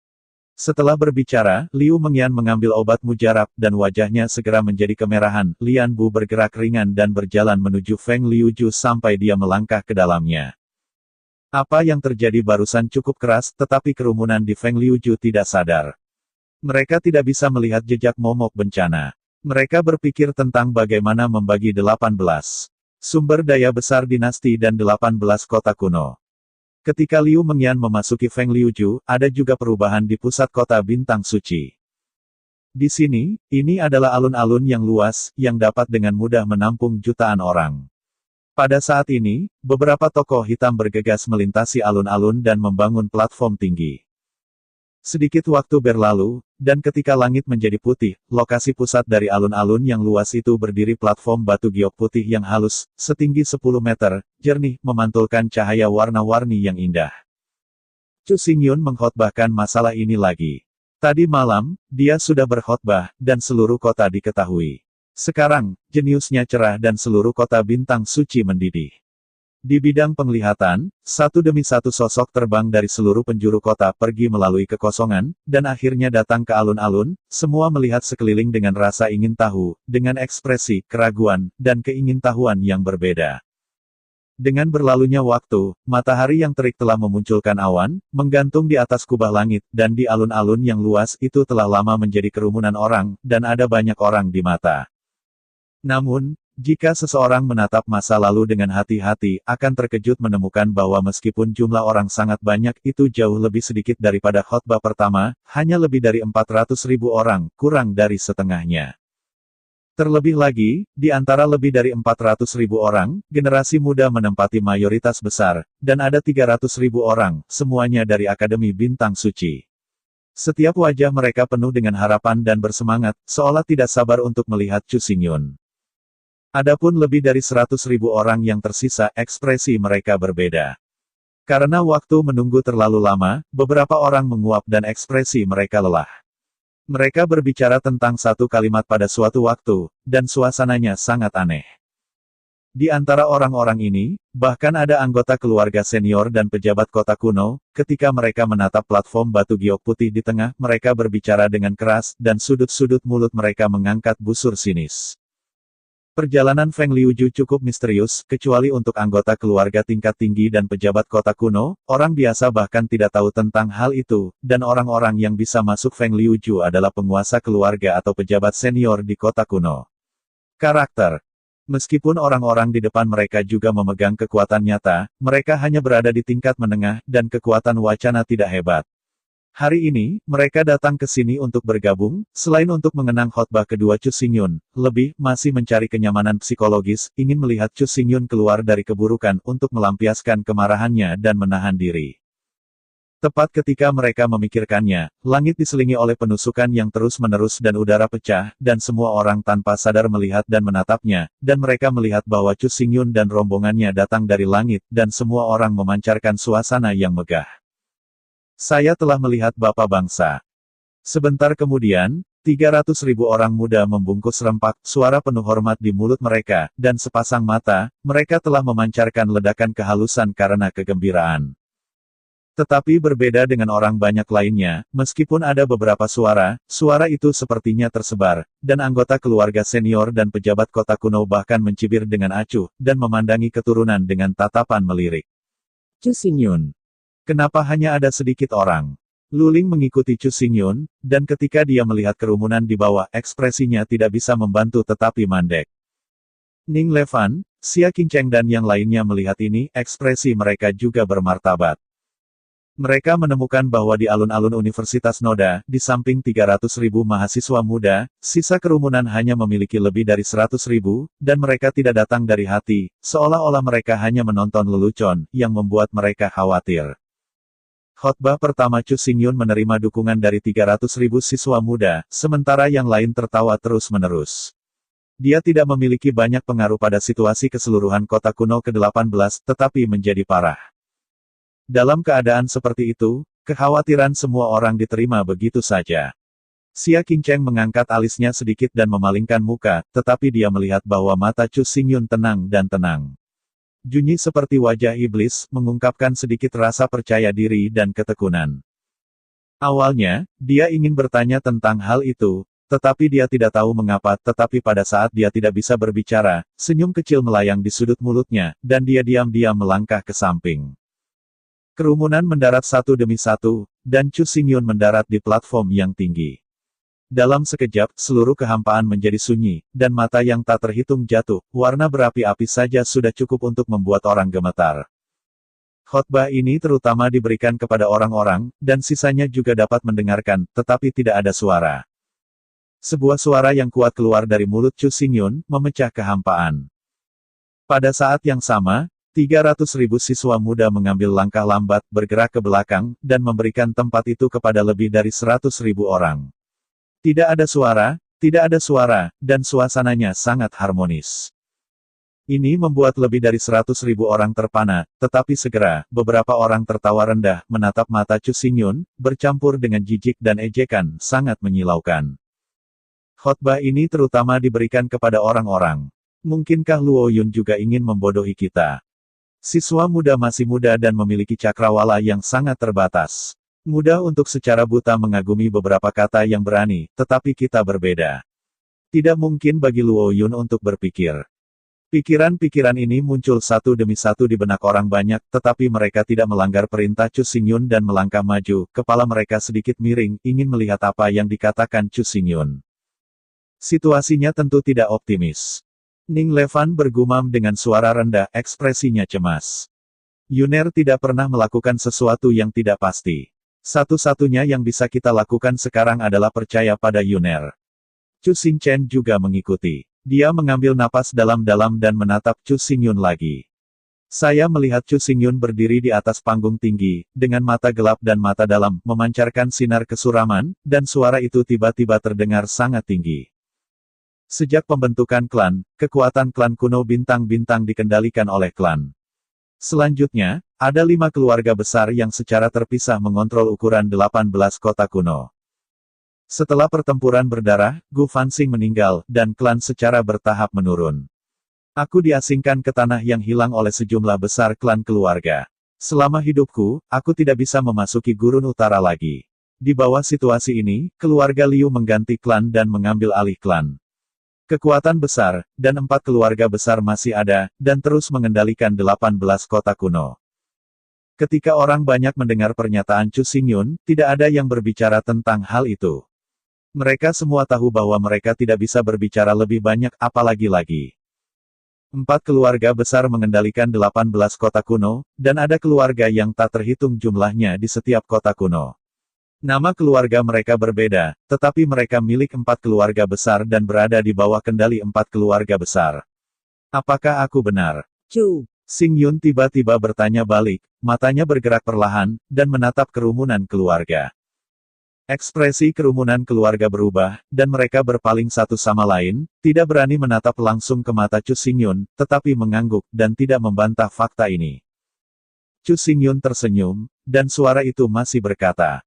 Setelah berbicara, Liu Mengyan mengambil obat mujarab, dan wajahnya segera menjadi kemerahan. Lian Bu bergerak ringan dan berjalan menuju Feng Liuju sampai dia melangkah ke dalamnya. Apa yang terjadi barusan cukup keras, tetapi kerumunan di Feng Liuju tidak sadar. Mereka tidak bisa melihat jejak momok bencana. Mereka berpikir tentang bagaimana membagi 18 sumber daya besar dinasti dan 18 kota kuno. Ketika Liu Mengyan memasuki Feng Liuju, ada juga perubahan di pusat kota bintang suci. Di sini, ini adalah alun-alun yang luas, yang dapat dengan mudah menampung jutaan orang. Pada saat ini, beberapa tokoh hitam bergegas melintasi alun-alun dan membangun platform tinggi. Sedikit waktu berlalu, dan ketika langit menjadi putih, lokasi pusat dari alun-alun yang luas itu berdiri platform batu giok putih yang halus, setinggi 10 meter, jernih, memantulkan cahaya warna-warni yang indah. Chu Xingyun mengkhotbahkan masalah ini lagi. Tadi malam, dia sudah berkhotbah, dan seluruh kota diketahui. Sekarang, jeniusnya cerah dan seluruh kota bintang suci mendidih. Di bidang penglihatan, satu demi satu sosok terbang dari seluruh penjuru kota pergi melalui kekosongan, dan akhirnya datang ke alun-alun, semua melihat sekeliling dengan rasa ingin tahu, dengan ekspresi, keraguan, dan keingintahuan yang berbeda. Dengan berlalunya waktu, matahari yang terik telah memunculkan awan, menggantung di atas kubah langit, dan di alun-alun yang luas itu telah lama menjadi kerumunan orang, dan ada banyak orang di mata. Namun, jika seseorang menatap masa lalu dengan hati-hati, akan terkejut menemukan bahwa meskipun jumlah orang sangat banyak, itu jauh lebih sedikit daripada khotbah pertama, hanya lebih dari 400.000 orang, kurang dari setengahnya. Terlebih lagi, di antara lebih dari 400.000 orang, generasi muda menempati mayoritas besar, dan ada 300.000 orang, semuanya dari Akademi Bintang Suci. Setiap wajah mereka penuh dengan harapan dan bersemangat, seolah tidak sabar untuk melihat Chu Xingyun. Adapun lebih dari 100.000 orang yang tersisa, ekspresi mereka berbeda. Karena waktu menunggu terlalu lama, beberapa orang menguap dan ekspresi mereka lelah. Mereka berbicara tentang satu kalimat pada suatu waktu, dan suasananya sangat aneh. Di antara orang-orang ini, bahkan ada anggota keluarga senior dan pejabat kota kuno, ketika mereka menatap platform batu giok putih di tengah, mereka berbicara dengan keras, dan sudut-sudut mulut mereka mengangkat busur sinis. Perjalanan Feng Liuju cukup misterius, kecuali untuk anggota keluarga tingkat tinggi dan pejabat kota kuno, orang biasa bahkan tidak tahu tentang hal itu, dan orang-orang yang bisa masuk Feng Liuju adalah penguasa keluarga atau pejabat senior di kota kuno. Karakter. Meskipun orang-orang di depan mereka juga memegang kekuatan nyata, mereka hanya berada di tingkat menengah, dan kekuatan wacana tidak hebat. Hari ini, mereka datang ke sini untuk bergabung, selain untuk mengenang khotbah kedua Chu Xingyun, lebih, masih mencari kenyamanan psikologis, ingin melihat Chu Xingyun keluar dari keburukan untuk melampiaskan kemarahannya dan menahan diri. Tepat ketika mereka memikirkannya, langit diselingi oleh penusukan yang terus-menerus dan udara pecah, dan semua orang tanpa sadar melihat dan menatapnya, dan mereka melihat bahwa Chu Xingyun dan rombongannya datang dari langit, dan semua orang memancarkan suasana yang megah. Saya telah melihat Bapak Bangsa. Sebentar kemudian, 300.000 orang muda membungkus rempak, suara penuh hormat di mulut mereka, dan sepasang mata, mereka telah memancarkan ledakan kehalusan karena kegembiraan. Tetapi berbeda dengan orang banyak lainnya, meskipun ada beberapa suara, suara itu sepertinya tersebar, dan anggota keluarga senior dan pejabat kota kuno bahkan mencibir dengan acuh, dan memandangi keturunan dengan tatapan melirik. Chu Xingyun. Kenapa hanya ada sedikit orang? Luling mengikuti Chu Xingyun, dan ketika dia melihat kerumunan di bawah, ekspresinya tidak bisa membantu tetapi mandek. Ning Levan, Xia Qingcheng dan yang lainnya melihat ini, ekspresi mereka juga bermartabat. Mereka menemukan bahwa di alun-alun Universitas Noda, di samping 300.000 mahasiswa muda, sisa kerumunan hanya memiliki lebih dari 100.000, dan mereka tidak datang dari hati, seolah-olah mereka hanya menonton lelucon, yang membuat mereka khawatir. Khotbah pertama Chu Xingyun menerima dukungan dari 300.000 siswa muda, sementara yang lain tertawa terus-menerus. Dia tidak memiliki banyak pengaruh pada situasi keseluruhan kota kuno ke-18, tetapi menjadi parah. Dalam keadaan seperti itu, kekhawatiran semua orang diterima begitu saja. Xia Qingcheng mengangkat alisnya sedikit dan memalingkan muka, tetapi dia melihat bahwa mata Chu Xingyun tenang dan tenang. Junyi seperti wajah iblis, mengungkapkan sedikit rasa percaya diri dan ketekunan. Awalnya, dia ingin bertanya tentang hal itu, tetapi dia tidak tahu mengapa, tetapi pada saat dia tidak bisa berbicara, senyum kecil melayang di sudut mulutnya, dan dia diam-diam melangkah ke samping. Kerumunan mendarat satu demi satu, dan Chu Xingyun mendarat di platform yang tinggi. Dalam sekejap, seluruh kehampaan menjadi sunyi, dan mata yang tak terhitung jatuh, warna berapi-api saja sudah cukup untuk membuat orang gemetar. Khotbah ini terutama diberikan kepada orang-orang, dan sisanya juga dapat mendengarkan, tetapi tidak ada suara. Sebuah suara yang kuat keluar dari mulut Chu Xingyun, memecah kehampaan. Pada saat yang sama, 300.000 siswa muda mengambil langkah lambat, bergerak ke belakang, dan memberikan tempat itu kepada lebih dari 100.000 orang. Tidak ada suara, dan suasananya sangat harmonis. Ini membuat lebih dari 100.000 orang terpana, tetapi segera, beberapa orang tertawa rendah, menatap mata Chu Xingyun, bercampur dengan jijik dan ejekan, sangat menyilaukan. Khotbah ini terutama diberikan kepada orang-orang. Mungkinkah Luo Yun juga ingin membodohi kita? Siswa muda masih muda dan memiliki cakrawala yang sangat terbatas. Mudah untuk secara buta mengagumi beberapa kata yang berani, tetapi kita berbeda. Tidak mungkin bagi Luo Yun untuk berpikir. Pikiran-pikiran ini muncul satu demi satu di benak orang banyak, tetapi mereka tidak melanggar perintah Chu Xingyun dan melangkah maju, kepala mereka sedikit miring, ingin melihat apa yang dikatakan Chu Xingyun. Situasinya tentu tidak optimis. Ning Levan bergumam dengan suara rendah, ekspresinya cemas. Yuner tidak pernah melakukan sesuatu yang tidak pasti. Satu-satunya yang bisa kita lakukan sekarang adalah percaya pada Yuner. Chu Xingchen juga mengikuti. Dia mengambil napas dalam-dalam dan menatap Chu Xingyun lagi. Saya melihat Chu Xingyun berdiri di atas panggung tinggi, dengan mata gelap dan mata dalam, memancarkan sinar kesuraman, dan suara itu tiba-tiba terdengar sangat tinggi. Sejak pembentukan klan, kekuatan klan kuno bintang-bintang dikendalikan oleh klan. Selanjutnya, ada 5 keluarga besar yang secara terpisah mengontrol ukuran 18 kota kuno. Setelah pertempuran berdarah, Gu Fanxing meninggal, dan klan secara bertahap menurun. Aku diasingkan ke tanah yang hilang oleh sejumlah besar klan keluarga. Selama hidupku, aku tidak bisa memasuki gurun utara lagi. Di bawah situasi ini, keluarga Liu mengganti klan dan mengambil alih klan. Kekuatan besar, dan 4 keluarga besar masih ada, dan terus mengendalikan 18 kota kuno. Ketika orang banyak mendengar pernyataan Chu Xingyun, tidak ada yang berbicara tentang hal itu. Mereka semua tahu bahwa mereka tidak bisa berbicara lebih banyak, apalagi lagi. 4 keluarga besar mengendalikan 18 kota kuno, dan ada keluarga yang tak terhitung jumlahnya di setiap kota kuno. Nama keluarga mereka berbeda, tetapi mereka milik 4 keluarga besar dan berada di bawah kendali 4 keluarga besar. Apakah aku benar? Chu Xingyun tiba-tiba bertanya balik, matanya bergerak perlahan, dan menatap kerumunan keluarga. Ekspresi kerumunan keluarga berubah, dan mereka berpaling satu sama lain, tidak berani menatap langsung ke mata Chu Xingyun, tetapi mengangguk, dan tidak membantah fakta ini. Chu Xingyun tersenyum, dan suara itu masih berkata,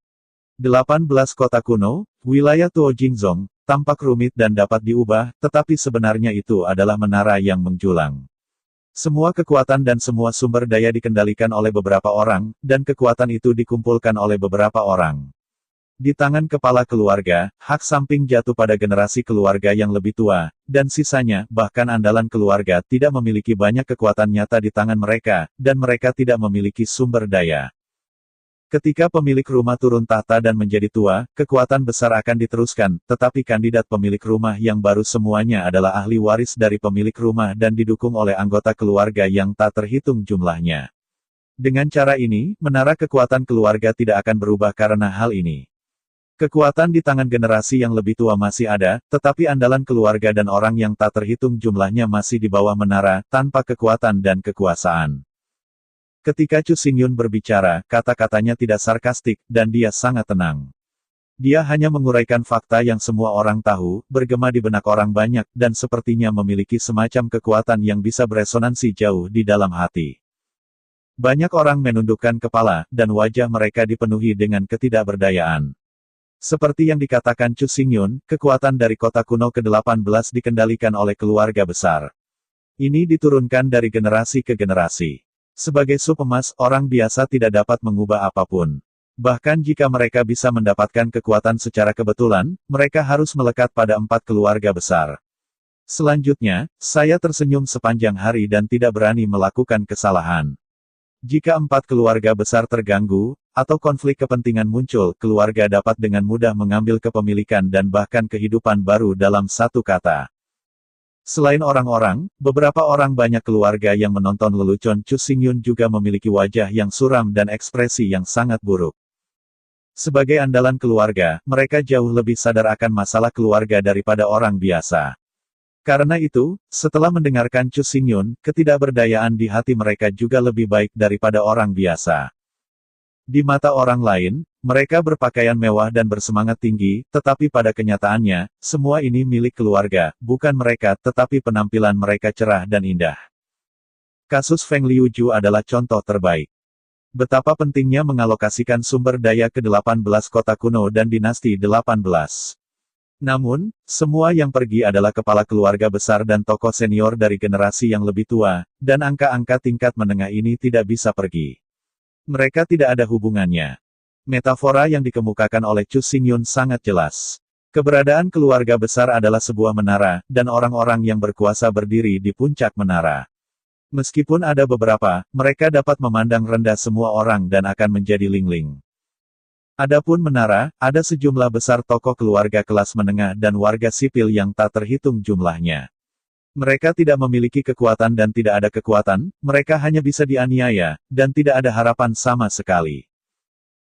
18 kota kuno, wilayah Tuo Jingzong, tampak rumit dan dapat diubah, tetapi sebenarnya itu adalah menara yang menjulang. Semua kekuatan dan semua sumber daya dikendalikan oleh beberapa orang, dan kekuatan itu dikumpulkan oleh beberapa orang. Di tangan kepala keluarga, hak samping jatuh pada generasi keluarga yang lebih tua, dan sisanya, bahkan andalan keluarga, tidak memiliki banyak kekuatan nyata di tangan mereka, dan mereka tidak memiliki sumber daya. Ketika pemilik rumah turun tahta dan menjadi tua, kekuatan besar akan diteruskan, tetapi kandidat pemilik rumah yang baru semuanya adalah ahli waris dari pemilik rumah dan didukung oleh anggota keluarga yang tak terhitung jumlahnya. Dengan cara ini, menara kekuatan keluarga tidak akan berubah karena hal ini. Kekuatan di tangan generasi yang lebih tua masih ada, tetapi andalan keluarga dan orang yang tak terhitung jumlahnya masih di bawah menara, tanpa kekuatan dan kekuasaan. Ketika Chu Xingyun berbicara, kata-katanya tidak sarkastik, dan dia sangat tenang. Dia hanya menguraikan fakta yang semua orang tahu, bergema di benak orang banyak, dan sepertinya memiliki semacam kekuatan yang bisa beresonansi jauh di dalam hati. Banyak orang menundukkan kepala, dan wajah mereka dipenuhi dengan ketidakberdayaan. Seperti yang dikatakan Chu Xingyun, kekuatan dari kota kuno ke-18 dikendalikan oleh keluarga besar. Ini diturunkan dari generasi ke generasi. Sebagai sub emas, orang biasa tidak dapat mengubah apapun. Bahkan jika mereka bisa mendapatkan kekuatan secara kebetulan, mereka harus melekat pada 4 keluarga besar. Selanjutnya, saya tersenyum sepanjang hari dan tidak berani melakukan kesalahan. Jika 4 keluarga besar terganggu, atau konflik kepentingan muncul, keluarga dapat dengan mudah mengambil kepemilikan dan bahkan kehidupan baru dalam satu kata. Selain orang-orang, beberapa orang banyak keluarga yang menonton lelucon Chu Xingyun juga memiliki wajah yang suram dan ekspresi yang sangat buruk. Sebagai andalan keluarga, mereka jauh lebih sadar akan masalah keluarga daripada orang biasa. Karena itu, setelah mendengarkan Chu Xingyun, ketidakberdayaan di hati mereka juga lebih baik daripada orang biasa. Di mata orang lain, mereka berpakaian mewah dan bersemangat tinggi, tetapi pada kenyataannya, semua ini milik keluarga, bukan mereka, tetapi penampilan mereka cerah dan indah. Kasus Feng Liuju adalah contoh terbaik. Betapa pentingnya mengalokasikan sumber daya ke-18 kota kuno dan dinasti 18. Namun, semua yang pergi adalah kepala keluarga besar dan tokoh senior dari generasi yang lebih tua, dan angka-angka tingkat menengah ini tidak bisa pergi. Mereka tidak ada hubungannya. Metafora yang dikemukakan oleh Chu Xingyun sangat jelas. Keberadaan keluarga besar adalah sebuah menara, dan orang-orang yang berkuasa berdiri di puncak menara. Meskipun ada beberapa, mereka dapat memandang rendah semua orang dan akan menjadi lingling. Adapun menara, ada sejumlah besar tokoh keluarga kelas menengah dan warga sipil yang tak terhitung jumlahnya. Mereka tidak memiliki kekuatan dan tidak ada kekuatan, mereka hanya bisa dianiaya, dan tidak ada harapan sama sekali.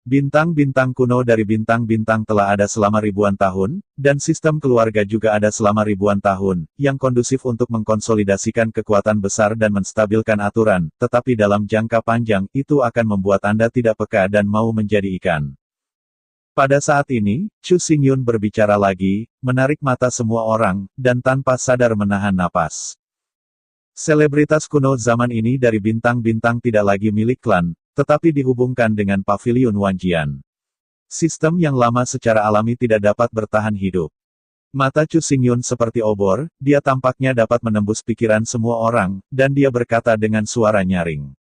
Bintang-bintang kuno dari bintang-bintang telah ada selama ribuan tahun, dan sistem keluarga juga ada selama ribuan tahun, yang kondusif untuk mengkonsolidasikan kekuatan besar dan menstabilkan aturan, tetapi dalam jangka panjang, itu akan membuat Anda tidak peka dan mau menjadi ikan. Pada saat ini, Chu Xingyun berbicara lagi, menarik mata semua orang, dan tanpa sadar menahan napas. Selebritas kuno zaman ini dari bintang-bintang tidak lagi milik klan, tetapi dihubungkan dengan pavilion Wanjian. Sistem yang lama secara alami tidak dapat bertahan hidup. Mata Chu Xingyun seperti obor, dia tampaknya dapat menembus pikiran semua orang, dan dia berkata dengan suara nyaring.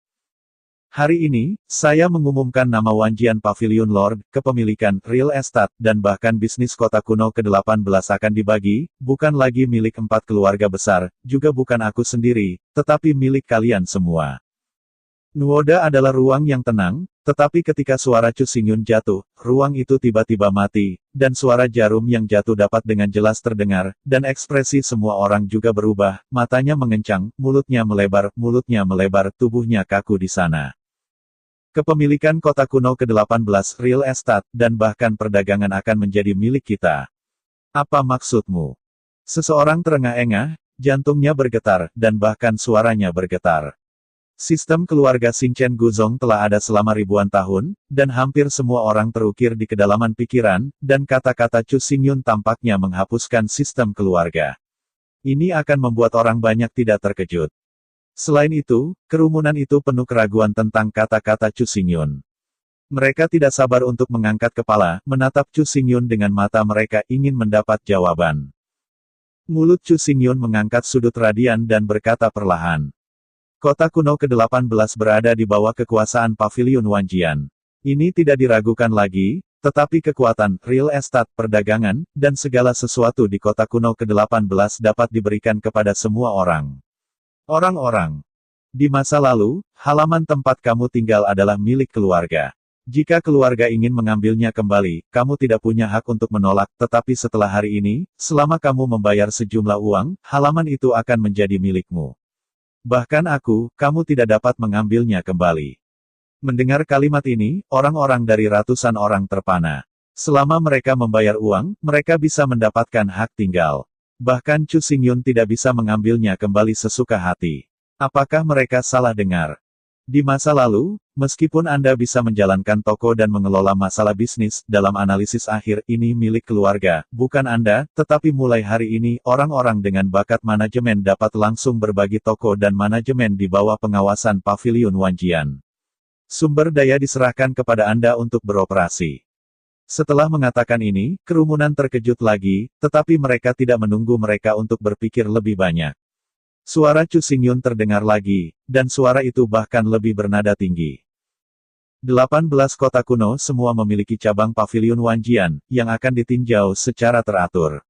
Hari ini, saya mengumumkan nama Wanjian Pavilion Lord, kepemilikan, real estate, dan bahkan bisnis kota kuno ke-18 akan dibagi, bukan lagi milik 4 keluarga besar, juga bukan aku sendiri, tetapi milik kalian semua. Nuoda adalah ruang yang tenang, tetapi ketika suara Chu Xingyun jatuh, ruang itu tiba-tiba mati, dan suara jarum yang jatuh dapat dengan jelas terdengar, dan ekspresi semua orang juga berubah, matanya mengencang, mulutnya melebar, tubuhnya kaku di sana. Kepemilikan kota kuno ke-18 real estate, dan bahkan perdagangan akan menjadi milik kita. Apa maksudmu? Seseorang terengah-engah, jantungnya bergetar, dan bahkan suaranya bergetar. Sistem keluarga Xingchen Guzong telah ada selama ribuan tahun, dan hampir semua orang terukir di kedalaman pikiran, dan kata-kata Chu Xingyun tampaknya menghapuskan sistem keluarga. Ini akan membuat orang banyak tidak terkejut. Selain itu, kerumunan itu penuh keraguan tentang kata-kata Chu Xingyun. Mereka tidak sabar untuk mengangkat kepala, menatap Chu Xingyun dengan mata mereka ingin mendapat jawaban. Mulut Chu Xingyun mengangkat sudut radian dan berkata perlahan. Kota kuno ke-18 berada di bawah kekuasaan Pavilion Wanjian. Ini tidak diragukan lagi, tetapi kekuatan, real estate, perdagangan, dan segala sesuatu di kota kuno ke-18 dapat diberikan kepada semua orang. Orang-orang. Di masa lalu, halaman tempat kamu tinggal adalah milik keluarga. Jika keluarga ingin mengambilnya kembali, kamu tidak punya hak untuk menolak, tetapi setelah hari ini, selama kamu membayar sejumlah uang, halaman itu akan menjadi milikmu. Bahkan aku, kamu tidak dapat mengambilnya kembali. Mendengar kalimat ini, orang-orang dari ratusan orang terpana. Selama mereka membayar uang, mereka bisa mendapatkan hak tinggal. Bahkan Chu Xingyun tidak bisa mengambilnya kembali sesuka hati. Apakah mereka salah dengar? Di masa lalu, meskipun Anda bisa menjalankan toko dan mengelola masalah bisnis, dalam analisis akhir ini milik keluarga, bukan Anda, tetapi mulai hari ini, orang-orang dengan bakat manajemen dapat langsung berbagi toko dan manajemen di bawah pengawasan Paviliun Wanjian. Sumber daya diserahkan kepada Anda untuk beroperasi. Setelah mengatakan ini, kerumunan terkejut lagi, tetapi mereka tidak menunggu mereka untuk berpikir lebih banyak. Suara Chu Xingyun terdengar lagi, dan suara itu bahkan lebih bernada tinggi. 18 kota kuno semua memiliki cabang Paviliun Wanjian, yang akan ditinjau secara teratur.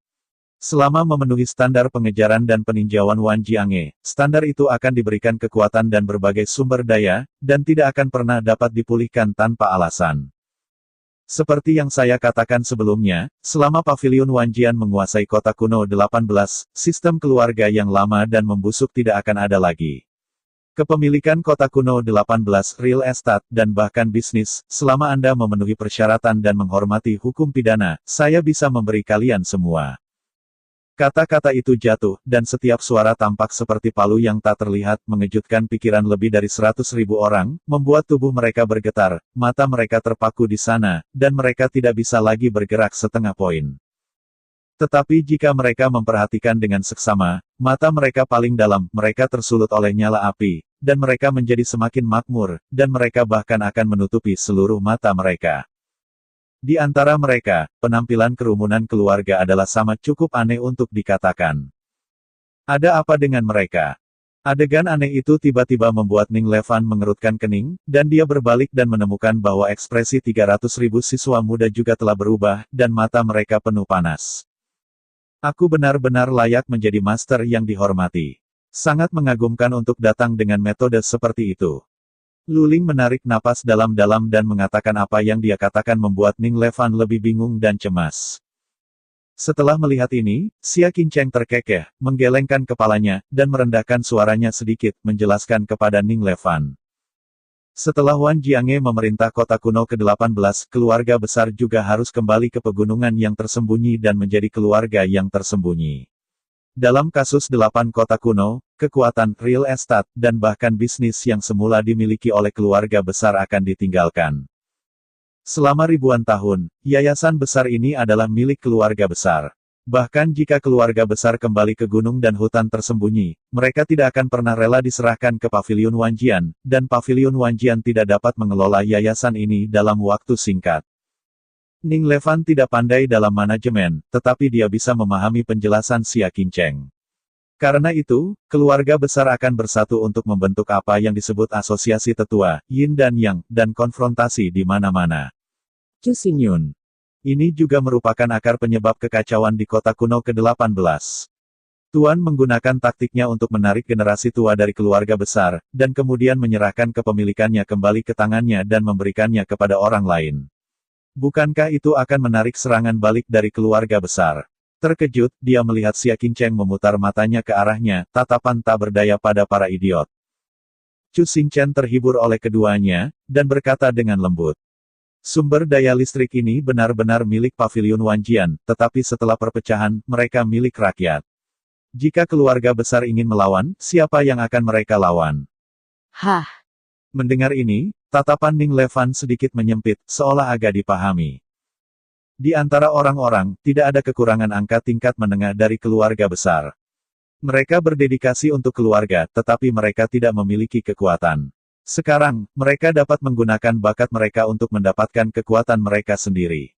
Selama memenuhi standar pengejaran dan peninjauan Wanjiange, standar itu akan diberikan kekuatan dan berbagai sumber daya, dan tidak akan pernah dapat dipulihkan tanpa alasan. Seperti yang saya katakan sebelumnya, selama Paviliun Wanjian menguasai kota kuno 18, sistem keluarga yang lama dan membusuk tidak akan ada lagi. Kepemilikan kota kuno 18, real estate, dan bahkan bisnis, selama Anda memenuhi persyaratan dan menghormati hukum pidana, saya bisa memberi kalian semua. Kata-kata itu jatuh, dan setiap suara tampak seperti palu yang tak terlihat, mengejutkan pikiran lebih dari 100.000 orang, membuat tubuh mereka bergetar, mata mereka terpaku di sana, dan mereka tidak bisa lagi bergerak setengah poin. Tetapi jika mereka memperhatikan dengan seksama, mata mereka paling dalam, mereka tersulut oleh nyala api, dan mereka menjadi semakin makmur, dan mereka bahkan akan menutupi seluruh mata mereka. Di antara mereka, penampilan kerumunan keluarga adalah sama cukup aneh untuk dikatakan. Ada apa dengan mereka? Adegan aneh itu tiba-tiba membuat Ning Levan mengerutkan kening, dan dia berbalik dan menemukan bahwa ekspresi 300.000 siswa muda juga telah berubah, dan mata mereka penuh panas. Aku benar-benar layak menjadi master yang dihormati. Sangat mengagumkan untuk datang dengan metode seperti itu. Luling menarik napas dalam-dalam dan mengatakan apa yang dia katakan membuat Ning Levan lebih bingung dan cemas. Setelah melihat ini, Xia Qingcheng terkekeh, menggelengkan kepalanya, dan merendahkan suaranya sedikit, menjelaskan kepada Ning Levan. Setelah Wan Jiange memerintah kota kuno ke-18, keluarga besar juga harus kembali ke pegunungan yang tersembunyi dan menjadi keluarga yang tersembunyi. Dalam kasus 8 kota kuno, kekuatan real estate, dan bahkan bisnis yang semula dimiliki oleh keluarga besar akan ditinggalkan. Selama ribuan tahun, yayasan besar ini adalah milik keluarga besar. Bahkan jika keluarga besar kembali ke gunung dan hutan tersembunyi, mereka tidak akan pernah rela diserahkan ke Paviliun Wanjian, dan Paviliun Wanjian tidak dapat mengelola yayasan ini dalam waktu singkat. Ning Levan tidak pandai dalam manajemen, tetapi dia bisa memahami penjelasan Xia Qingcheng. Karena itu, keluarga besar akan bersatu untuk membentuk apa yang disebut asosiasi tetua, Yin dan Yang, dan konfrontasi di mana-mana. Chu Xingyun. Ini juga merupakan akar penyebab kekacauan di kota kuno ke-18. Tuan menggunakan taktiknya untuk menarik generasi tua dari keluarga besar, dan kemudian menyerahkan kepemilikannya kembali ke tangannya dan memberikannya kepada orang lain. Bukankah itu akan menarik serangan balik dari keluarga besar? Terkejut, dia melihat Xia Qingcheng memutar matanya ke arahnya, tatapan tak berdaya pada para idiot. Chu Xingchen terhibur oleh keduanya, dan berkata dengan lembut. Sumber daya listrik ini benar-benar milik Paviliun Wanjian, tetapi setelah perpecahan, mereka milik rakyat. Jika keluarga besar ingin melawan, siapa yang akan mereka lawan? Hah, Mendengar ini, tatapan Ning Levan sedikit menyempit, seolah agak dipahami. Di antara orang-orang, tidak ada kekurangan angka tingkat menengah dari keluarga besar. Mereka berdedikasi untuk keluarga, tetapi mereka tidak memiliki kekuatan. Sekarang, mereka dapat menggunakan bakat mereka untuk mendapatkan kekuatan mereka sendiri.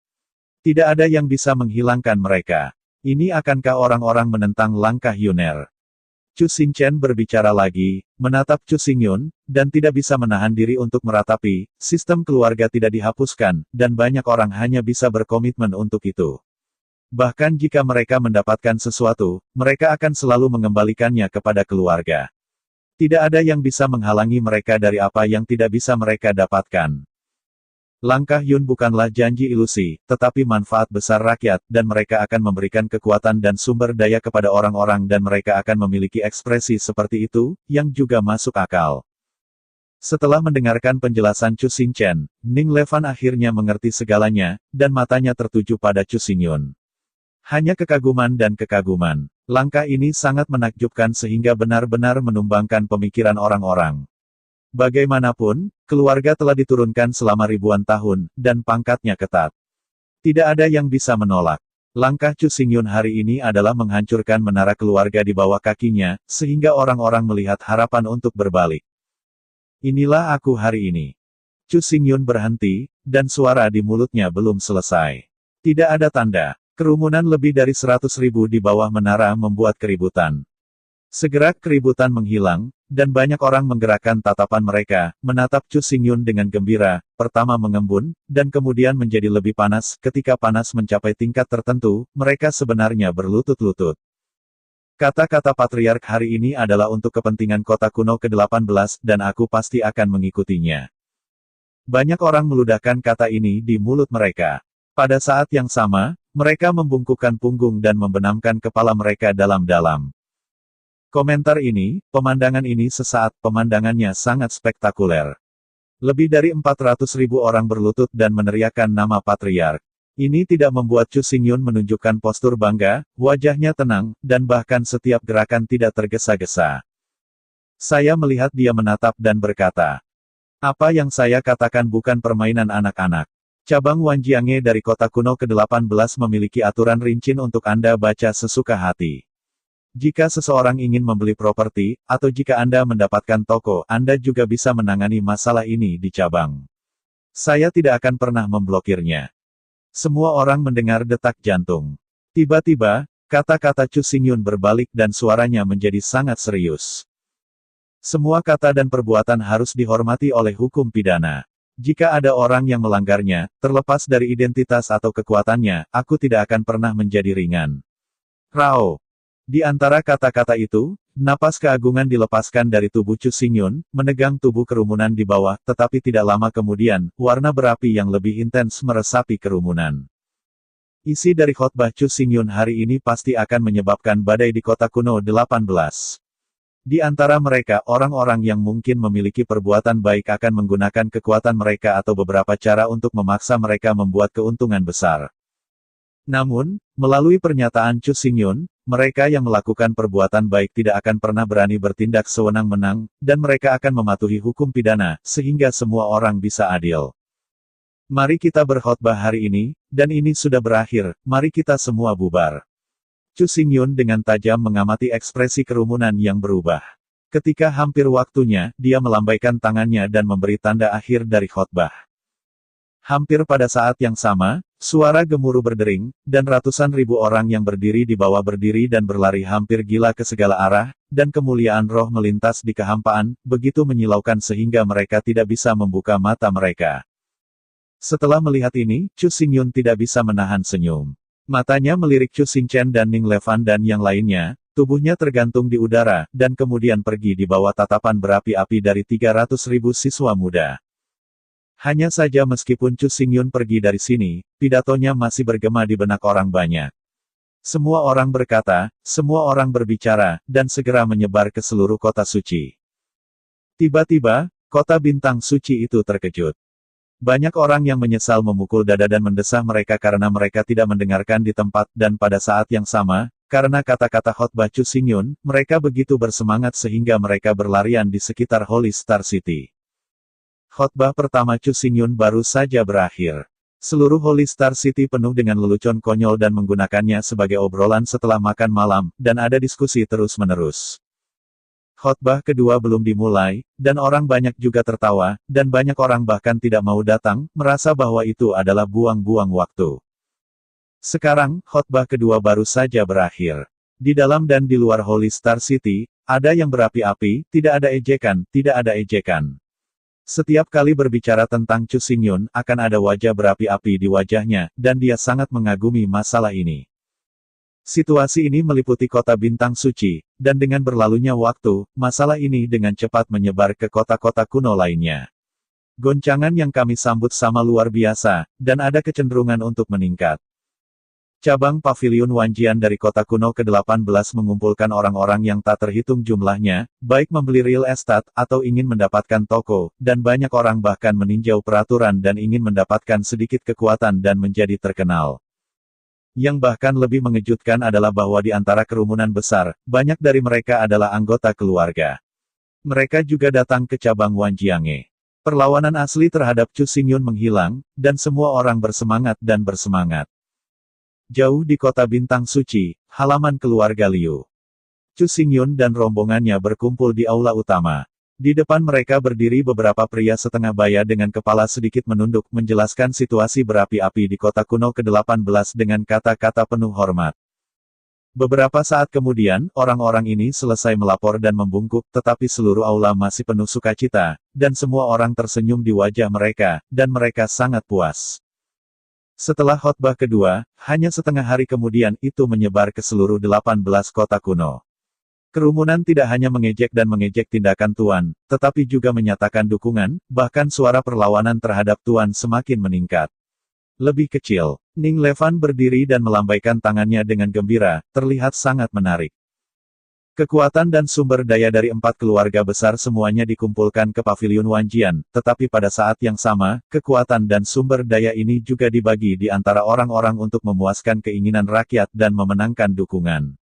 Tidak ada yang bisa menghilangkan mereka. Ini akankah orang-orang menentang langkah Yuner? Chu Xingchen berbicara lagi, menatap Chu Xingyun, dan tidak bisa menahan diri untuk meratapi, sistem keluarga tidak dihapuskan, dan banyak orang hanya bisa berkomitmen untuk itu. Bahkan jika mereka mendapatkan sesuatu, mereka akan selalu mengembalikannya kepada keluarga. Tidak ada yang bisa menghalangi mereka dari apa yang tidak bisa mereka dapatkan. Langkah Yun bukanlah janji ilusi, tetapi manfaat besar rakyat, dan mereka akan memberikan kekuatan dan sumber daya kepada orang-orang dan mereka akan memiliki ekspresi seperti itu, yang juga masuk akal. Setelah mendengarkan penjelasan Chu Xingchen, Ning Levan akhirnya mengerti segalanya, dan matanya tertuju pada Chu Xingyun. Hanya kekaguman dan kekaguman. Langkah ini sangat menakjubkan sehingga benar-benar menumbangkan pemikiran orang-orang. Bagaimanapun, keluarga telah diturunkan selama ribuan tahun, dan pangkatnya ketat. Tidak ada yang bisa menolak. Langkah Chu Xingyun hari ini adalah menghancurkan menara keluarga di bawah kakinya, sehingga orang-orang melihat harapan untuk berbalik. Inilah aku hari ini. Chu Xingyun berhenti, dan suara di mulutnya belum selesai. Tidak ada tanda. Kerumunan lebih dari 100.000 di bawah menara membuat keributan. Segera keributan menghilang, dan banyak orang menggerakkan tatapan mereka, menatap Chu Xingyun dengan gembira, pertama mengembun, dan kemudian menjadi lebih panas. Ketika panas mencapai tingkat tertentu, mereka sebenarnya berlutut-lutut. Kata-kata patriark hari ini adalah untuk kepentingan kota kuno ke-18, dan aku pasti akan mengikutinya. Banyak orang meludahkan kata ini di mulut mereka. Pada saat yang sama, mereka membungkukkan punggung dan membenamkan kepala mereka dalam-dalam. Komentar ini, pemandangan ini sesaat, pemandangannya sangat spektakuler. Lebih dari 400.000 orang berlutut dan meneriakkan nama patriark. Ini tidak membuat Chu Xingyun menunjukkan postur bangga, wajahnya tenang, dan bahkan setiap gerakan tidak tergesa-gesa. Saya melihat dia menatap dan berkata, "Apa yang saya katakan bukan permainan anak-anak. Cabang Wanjiange dari kota kuno ke-18 memiliki aturan rinci untuk Anda baca sesuka hati. Jika seseorang ingin membeli properti, atau jika Anda mendapatkan toko, Anda juga bisa menangani masalah ini di cabang. Saya tidak akan pernah memblokirnya." Semua orang mendengar detak jantung. Tiba-tiba, kata-kata Chu Xingyun berbalik dan suaranya menjadi sangat serius. Semua kata dan perbuatan harus dihormati oleh hukum pidana. Jika ada orang yang melanggarnya, terlepas dari identitas atau kekuatannya, aku tidak akan pernah menjadi ringan. Rao. Di antara kata-kata itu, napas keagungan dilepaskan dari tubuh Chu Xingyun, menegang tubuh kerumunan di bawah, tetapi tidak lama kemudian, warna berapi yang lebih intens meresapi kerumunan. Isi dari khotbah Chu Xingyun hari ini pasti akan menyebabkan badai di kota kuno 18. Di antara mereka, orang-orang yang mungkin memiliki perbuatan baik akan menggunakan kekuatan mereka atau beberapa cara untuk memaksa mereka membuat keuntungan besar. Namun, melalui pernyataan Chu Xingyun, mereka yang melakukan perbuatan baik tidak akan pernah berani bertindak sewenang-wenang, dan mereka akan mematuhi hukum pidana, sehingga semua orang bisa adil. Mari kita berkhotbah hari ini, dan ini sudah berakhir, mari kita semua bubar. Chu Xingyun dengan tajam mengamati ekspresi kerumunan yang berubah. Ketika hampir waktunya, dia melambaikan tangannya dan memberi tanda akhir dari khotbah. Hampir pada saat yang sama, suara gemuruh berdering, dan ratusan ribu orang yang berdiri di bawah berdiri dan berlari hampir gila ke segala arah, dan kemuliaan roh melintas di kehampaan, begitu menyilaukan sehingga mereka tidak bisa membuka mata mereka. Setelah melihat ini, Chu Xingyun tidak bisa menahan senyum. Matanya melirik Chu Xingchen dan Ning Levan dan yang lainnya, tubuhnya tergantung di udara, dan kemudian pergi di bawah tatapan berapi-api dari 300.000 siswa muda. Hanya saja meskipun Chu Xingyun pergi dari sini, pidatonya masih bergema di benak orang banyak. Semua orang berkata, semua orang berbicara, dan segera menyebar ke seluruh kota suci. Tiba-tiba, kota bintang suci itu terkejut. Banyak orang yang menyesal memukul dada dan mendesah mereka karena mereka tidak mendengarkan di tempat, dan pada saat yang sama, karena kata-kata khotbah Chu Xingyun, mereka begitu bersemangat sehingga mereka berlarian di sekitar Holy Star City. Khotbah pertama Chu Xingyun baru saja berakhir. Seluruh Holy Star City penuh dengan lelucon konyol dan menggunakannya sebagai obrolan setelah makan malam, dan ada diskusi terus-menerus. Khotbah kedua belum dimulai, dan orang banyak juga tertawa, dan banyak orang bahkan tidak mau datang, merasa bahwa itu adalah buang-buang waktu. Sekarang, khotbah kedua baru saja berakhir. Di dalam dan di luar Holy Star City, ada yang berapi-api, tidak ada ejekan, tidak ada ejekan. Setiap kali berbicara tentang Chu Xingyun, akan ada wajah berapi-api di wajahnya, dan dia sangat mengagumi masalah ini. Situasi ini meliputi kota bintang suci, dan dengan berlalunya waktu, masalah ini dengan cepat menyebar ke kota-kota kuno lainnya. Goncangan yang kami sambut sama luar biasa, dan ada kecenderungan untuk meningkat. Cabang Paviliun Wanjian dari kota kuno ke-18 mengumpulkan orang-orang yang tak terhitung jumlahnya, baik membeli real estate, atau ingin mendapatkan toko, dan banyak orang bahkan meninjau peraturan dan ingin mendapatkan sedikit kekuatan dan menjadi terkenal. Yang bahkan lebih mengejutkan adalah bahwa di antara kerumunan besar, banyak dari mereka adalah anggota keluarga. Mereka juga datang ke cabang Wanjiange. Perlawanan asli terhadap Chu Xingyun menghilang, dan semua orang bersemangat dan bersemangat. Jauh di kota Bintang Suci, halaman keluarga Liu. Chu Xingyun dan rombongannya berkumpul di aula utama. Di depan mereka berdiri beberapa pria setengah baya dengan kepala sedikit menunduk menjelaskan situasi berapi-api di kota kuno ke-18 dengan kata-kata penuh hormat. Beberapa saat kemudian, orang-orang ini selesai melapor dan membungkuk, tetapi seluruh aula masih penuh sukacita, dan semua orang tersenyum di wajah mereka, dan mereka sangat puas. Setelah khotbah kedua, hanya setengah hari kemudian itu menyebar ke seluruh 18 kota kuno. Kerumunan tidak hanya mengejek dan mengejek tindakan Tuan, tetapi juga menyatakan dukungan, bahkan suara perlawanan terhadap Tuan semakin meningkat. Lebih kecil, Ning Levan berdiri dan melambaikan tangannya dengan gembira, terlihat sangat menarik. Kekuatan dan sumber daya dari 4 keluarga besar semuanya dikumpulkan ke Paviliun Wanjian, tetapi pada saat yang sama, kekuatan dan sumber daya ini juga dibagi di antara orang-orang untuk memuaskan keinginan rakyat dan memenangkan dukungan.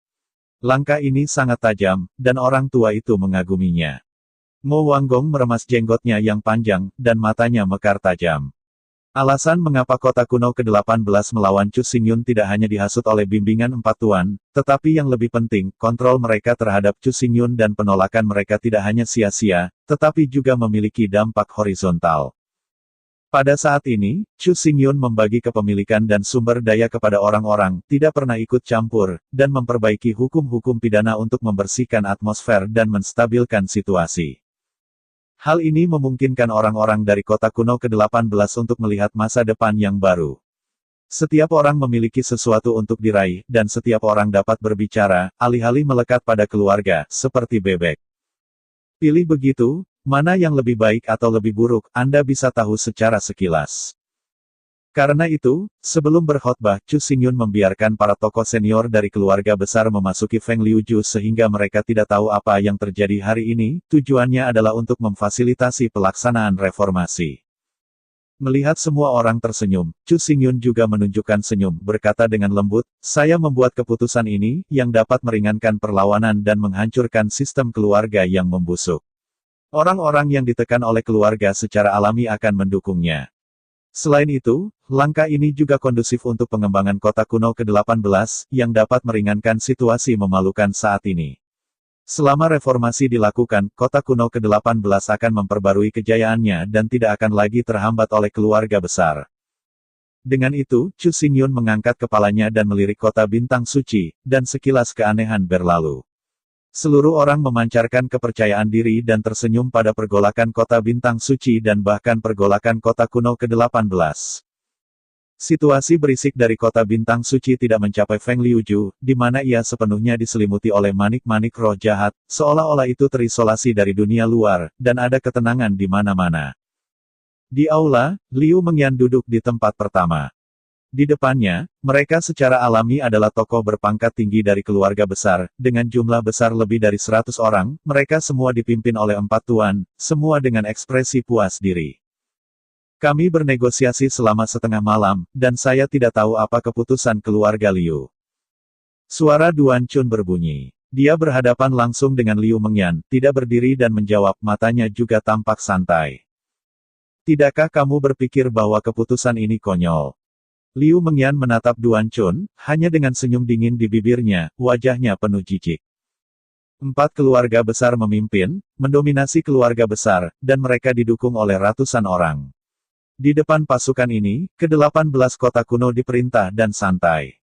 Langkah ini sangat tajam, dan orang tua itu mengaguminya. Mo Wanggong meremas jenggotnya yang panjang, dan matanya mekar tajam. Alasan mengapa kota kuno ke-18 melawan Chu Xingyun tidak hanya dihasut oleh bimbingan 4 tuan, tetapi yang lebih penting, kontrol mereka terhadap Chu Xingyun dan penolakan mereka tidak hanya sia-sia, tetapi juga memiliki dampak horizontal. Pada saat ini, Chu Xingyun membagi kepemilikan dan sumber daya kepada orang-orang, tidak pernah ikut campur, dan memperbaiki hukum-hukum pidana untuk membersihkan atmosfer dan menstabilkan situasi. Hal ini memungkinkan orang-orang dari kota kuno ke-18 untuk melihat masa depan yang baru. Setiap orang memiliki sesuatu untuk diraih, dan setiap orang dapat berbicara, alih-alih melekat pada keluarga, seperti bebek. Pilih begitu, mana yang lebih baik atau lebih buruk, Anda bisa tahu secara sekilas. Karena itu, sebelum berkhotbah, Chu Xingyun membiarkan para tokoh senior dari keluarga besar memasuki Feng Liuju sehingga mereka tidak tahu apa yang terjadi hari ini, tujuannya adalah untuk memfasilitasi pelaksanaan reformasi. Melihat semua orang tersenyum, Chu Xingyun juga menunjukkan senyum, berkata dengan lembut, "Saya membuat keputusan ini, yang dapat meringankan perlawanan dan menghancurkan sistem keluarga yang membusuk. Orang-orang yang ditekan oleh keluarga secara alami akan mendukungnya. Selain itu, langkah ini juga kondusif untuk pengembangan kota kuno ke-18, yang dapat meringankan situasi memalukan saat ini. Selama reformasi dilakukan, kota kuno ke-18 akan memperbarui kejayaannya dan tidak akan lagi terhambat oleh keluarga besar." Dengan itu, Chu Xingyun mengangkat kepalanya dan melirik kota Bintang Suci, dan sekilas keanehan berlalu. Seluruh orang memancarkan kepercayaan diri dan tersenyum pada pergolakan kota Bintang Suci dan bahkan pergolakan kota kuno ke-18. Situasi berisik dari kota Bintang Suci tidak mencapai Feng Liuju, di mana ia sepenuhnya diselimuti oleh manik-manik roh jahat, seolah-olah itu terisolasi dari dunia luar, dan ada ketenangan di mana-mana. Di aula, Liu Mengyan duduk di tempat pertama. Di depannya, mereka secara alami adalah tokoh berpangkat tinggi dari keluarga besar, dengan jumlah besar lebih dari 100 orang, mereka semua dipimpin oleh 4 tuan, semua dengan ekspresi puas diri. "Kami bernegosiasi selama setengah malam, dan saya tidak tahu apa keputusan keluarga Liu." Suara Duan Chun berbunyi. Dia berhadapan langsung dengan Liu Mengyan, tidak berdiri dan menjawab, matanya juga tampak santai. "Tidakkah kamu berpikir bahwa keputusan ini konyol?" Liu Mengyan menatap Duan Chun, hanya dengan senyum dingin di bibirnya, wajahnya penuh jijik. 4 keluarga besar memimpin, mendominasi keluarga besar, dan mereka didukung oleh ratusan orang. Di depan pasukan ini, ke-18 kota kuno diperintah dan santai.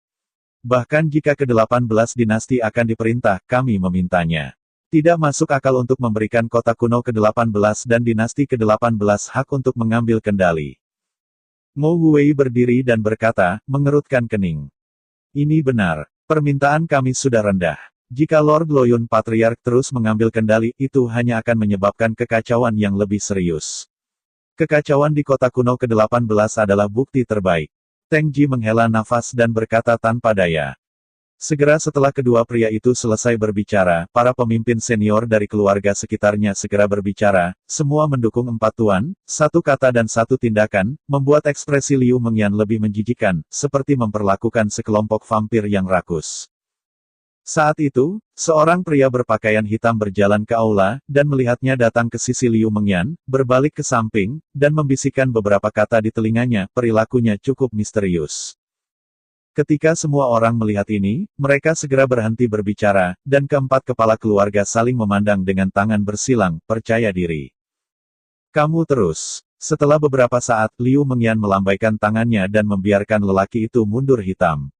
Bahkan jika ke-18 dinasti akan diperintah, kami memintanya. Tidak masuk akal untuk memberikan kota kuno ke-18 dan dinasti ke-18 hak untuk mengambil kendali. Mo Huwei berdiri dan berkata, mengerutkan kening. "Ini benar. Permintaan kami sudah rendah. Jika Lord Loyun Patriark terus mengambil kendali, itu hanya akan menyebabkan kekacauan yang lebih serius. Kekacauan di kota kuno ke-18 adalah bukti terbaik. Teng Ji menghela nafas dan berkata tanpa daya. Segera setelah kedua pria itu selesai berbicara, para pemimpin senior dari keluarga sekitarnya segera berbicara, semua mendukung empat tuan, satu kata dan satu tindakan, membuat ekspresi Liu Mengyan lebih menjijikan, seperti memperlakukan sekelompok vampir yang rakus. Saat itu, seorang pria berpakaian hitam berjalan ke aula, dan melihatnya datang ke sisi Liu Mengyan, berbalik ke samping, dan membisikkan beberapa kata di telinganya, perilakunya cukup misterius. Ketika semua orang melihat ini, mereka segera berhenti berbicara, dan keempat kepala keluarga saling memandang dengan tangan bersilang, percaya diri. Kamu terus. Setelah beberapa saat, Liu Mengyan melambaikan tangannya dan membiarkan lelaki itu mundur hitam.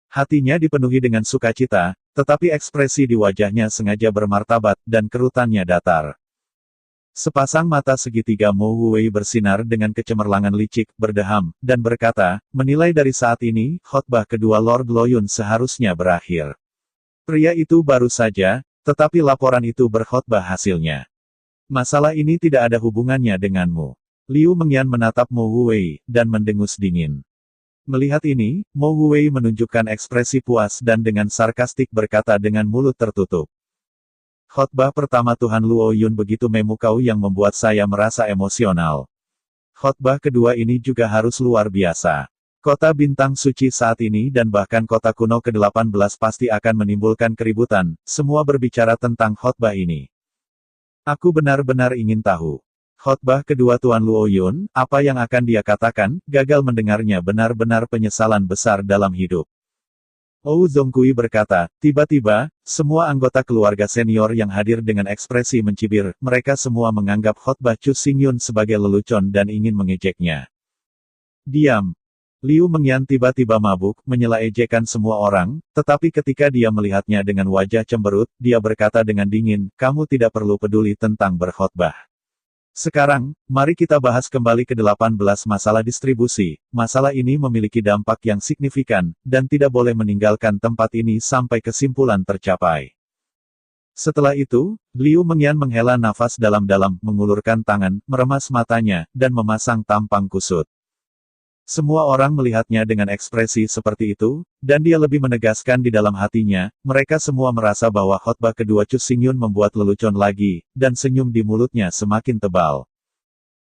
Hatinya dipenuhi dengan sukacita, tetapi ekspresi di wajahnya sengaja bermartabat, dan kerutannya datar. Sepasang mata segitiga Mo Huwei bersinar dengan kecemerlangan licik, berdeham, dan berkata, menilai dari saat ini, khotbah kedua Lord Loyun seharusnya berakhir. Pria itu baru saja, tetapi laporan itu berkhotbah hasilnya. Masalah ini tidak ada hubungannya denganmu. Liu Mengyan menatap Mo Huwei, dan mendengus dingin. Melihat ini, Mo Huwei menunjukkan ekspresi puas dan dengan sarkastik berkata dengan mulut tertutup. Khotbah pertama Tuhan Luo Yun begitu memukau yang membuat saya merasa emosional. Khotbah kedua ini juga harus luar biasa. Kota bintang suci saat ini dan bahkan kota kuno ke-18 pasti akan menimbulkan keributan, semua berbicara tentang khotbah ini. Aku benar-benar ingin tahu. Khotbah kedua Tuan Luo Yun, apa yang akan dia katakan, gagal mendengarnya benar-benar penyesalan besar dalam hidup. Ou Zongkui berkata, tiba-tiba, semua anggota keluarga senior yang hadir dengan ekspresi mencibir, mereka semua menganggap khotbah Chu Xingyun sebagai lelucon dan ingin mengejeknya. Diam. Liu Mengyan tiba-tiba mabuk, menyela ejekan semua orang, tetapi ketika dia melihatnya dengan wajah cemberut, dia berkata dengan dingin, kamu tidak perlu peduli tentang berkhotbah. Sekarang, mari kita bahas kembali ke-18 masalah distribusi. Masalah ini memiliki dampak yang signifikan, dan tidak boleh meninggalkan tempat ini sampai kesimpulan tercapai. Setelah itu, Liu Mengyan menghela nafas dalam-dalam, mengulurkan tangan, meremas matanya, dan memasang tampang kusut. Semua orang melihatnya dengan ekspresi seperti itu, dan dia lebih menegaskan di dalam hatinya, mereka semua merasa bahwa khotbah kedua Chu Xingyun membuat lelucon lagi, dan senyum di mulutnya semakin tebal.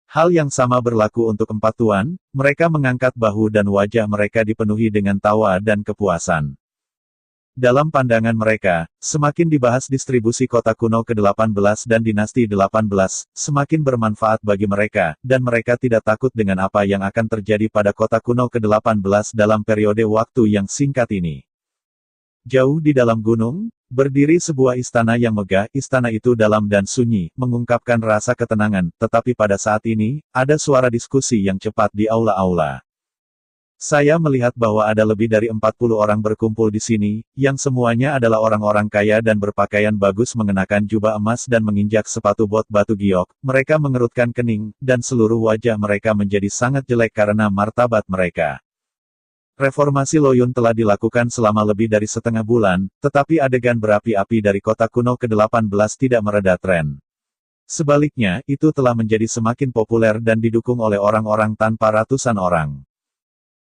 Hal yang sama berlaku untuk empat tuan, mereka mengangkat bahu dan wajah mereka dipenuhi dengan tawa dan kepuasan. Dalam pandangan mereka, semakin dibahas distribusi kota kuno ke-18 dan dinasti 18, semakin bermanfaat bagi mereka, dan mereka tidak takut dengan apa yang akan terjadi pada kota kuno ke-18 dalam periode waktu yang singkat ini. Jauh di dalam gunung, berdiri sebuah istana yang megah, istana itu dalam dan sunyi, mengungkapkan rasa ketenangan, tetapi pada saat ini, ada suara diskusi yang cepat di aula-aula. Saya melihat bahwa ada lebih dari 40 orang berkumpul di sini, yang semuanya adalah orang-orang kaya dan berpakaian bagus mengenakan jubah emas dan menginjak sepatu bot batu giok, mereka mengerutkan kening, dan seluruh wajah mereka menjadi sangat jelek karena martabat mereka. Reformasi Loyun telah dilakukan selama lebih dari setengah bulan, tetapi adegan berapi-api dari kota kuno ke-18 tidak mereda tren. Sebaliknya, itu telah menjadi semakin populer dan didukung oleh orang-orang tanpa ratusan orang.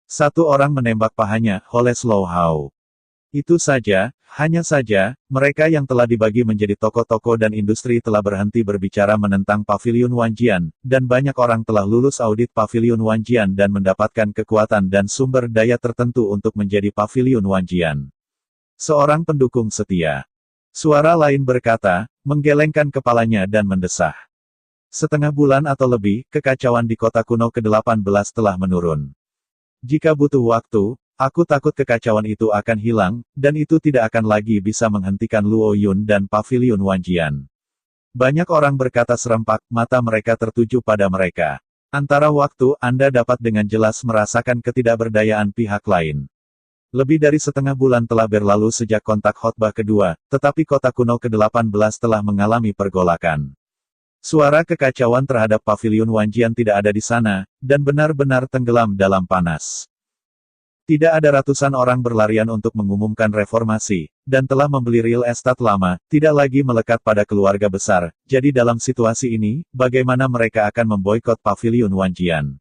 Satu orang menembak pahanya, Holes Lo Hao. Itu saja, hanya saja, mereka yang telah dibagi menjadi toko-toko dan industri telah berhenti berbicara menentang Paviliun Wanjian, dan banyak orang telah lulus audit Paviliun Wanjian dan mendapatkan kekuatan dan sumber daya tertentu untuk menjadi Paviliun Wanjian. Seorang pendukung setia. Suara lain berkata, menggelengkan kepalanya dan mendesah. Setengah bulan atau lebih, kekacauan di kota kuno ke-18 telah menurun. Jika butuh waktu, aku takut kekacauan itu akan hilang, dan itu tidak akan lagi bisa menghentikan Luo Yun dan Paviliun Wanjian. Banyak orang berkata serempak, mata mereka tertuju pada mereka. Antara waktu, Anda dapat dengan jelas merasakan ketidakberdayaan pihak lain. Lebih dari setengah bulan telah berlalu sejak kontak khotbah kedua, tetapi kota kuno ke-18 telah mengalami pergolakan. Suara kekacauan terhadap Paviliun Wanjian tidak ada di sana, dan benar-benar tenggelam dalam panas. Tidak ada ratusan orang berlarian untuk mengumumkan reformasi, dan telah membeli real estate lama, tidak lagi melekat pada keluarga besar, jadi dalam situasi ini, bagaimana mereka akan memboikot Paviliun Wanjian?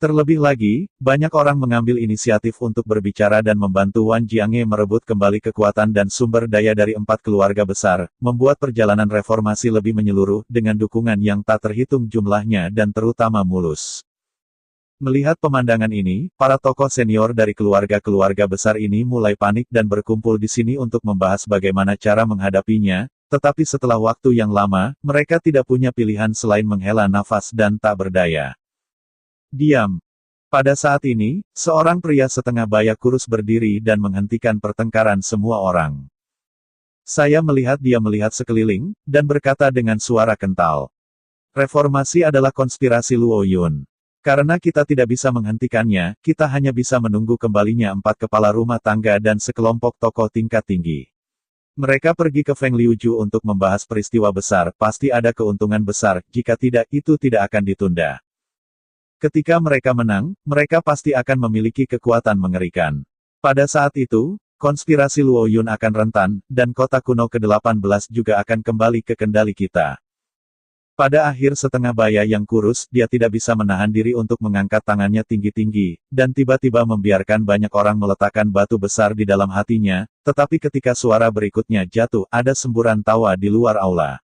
Terlebih lagi, banyak orang mengambil inisiatif untuk berbicara dan membantu Wan Jiange merebut kembali kekuatan dan sumber daya dari 4 keluarga besar, membuat perjalanan reformasi lebih menyeluruh dengan dukungan yang tak terhitung jumlahnya dan terutama mulus. Melihat pemandangan ini, para tokoh senior dari keluarga-keluarga besar ini mulai panik dan berkumpul di sini untuk membahas bagaimana cara menghadapinya, tetapi setelah waktu yang lama, mereka tidak punya pilihan selain menghela nafas dan tak berdaya. Diam. Pada saat ini, seorang pria setengah baya kurus berdiri dan menghentikan pertengkaran semua orang. Saya melihat dia melihat sekeliling, dan berkata dengan suara kental. Reformasi adalah konspirasi Luo Yun. Karena kita tidak bisa menghentikannya, kita hanya bisa menunggu kembalinya 4 kepala rumah tangga dan sekelompok tokoh tingkat tinggi. Mereka pergi ke Feng Liuju untuk membahas peristiwa besar, pasti ada keuntungan besar, jika tidak, itu tidak akan ditunda. Ketika mereka menang, mereka pasti akan memiliki kekuatan mengerikan. Pada saat itu, konspirasi Luo Yun akan rentan, dan kota kuno ke-18 juga akan kembali ke kendali kita. Pada akhir setengah baya yang kurus, dia tidak bisa menahan diri untuk mengangkat tangannya tinggi-tinggi, dan tiba-tiba membiarkan banyak orang meletakkan batu besar di dalam hatinya, tetapi ketika suara berikutnya jatuh, ada semburan tawa di luar aula.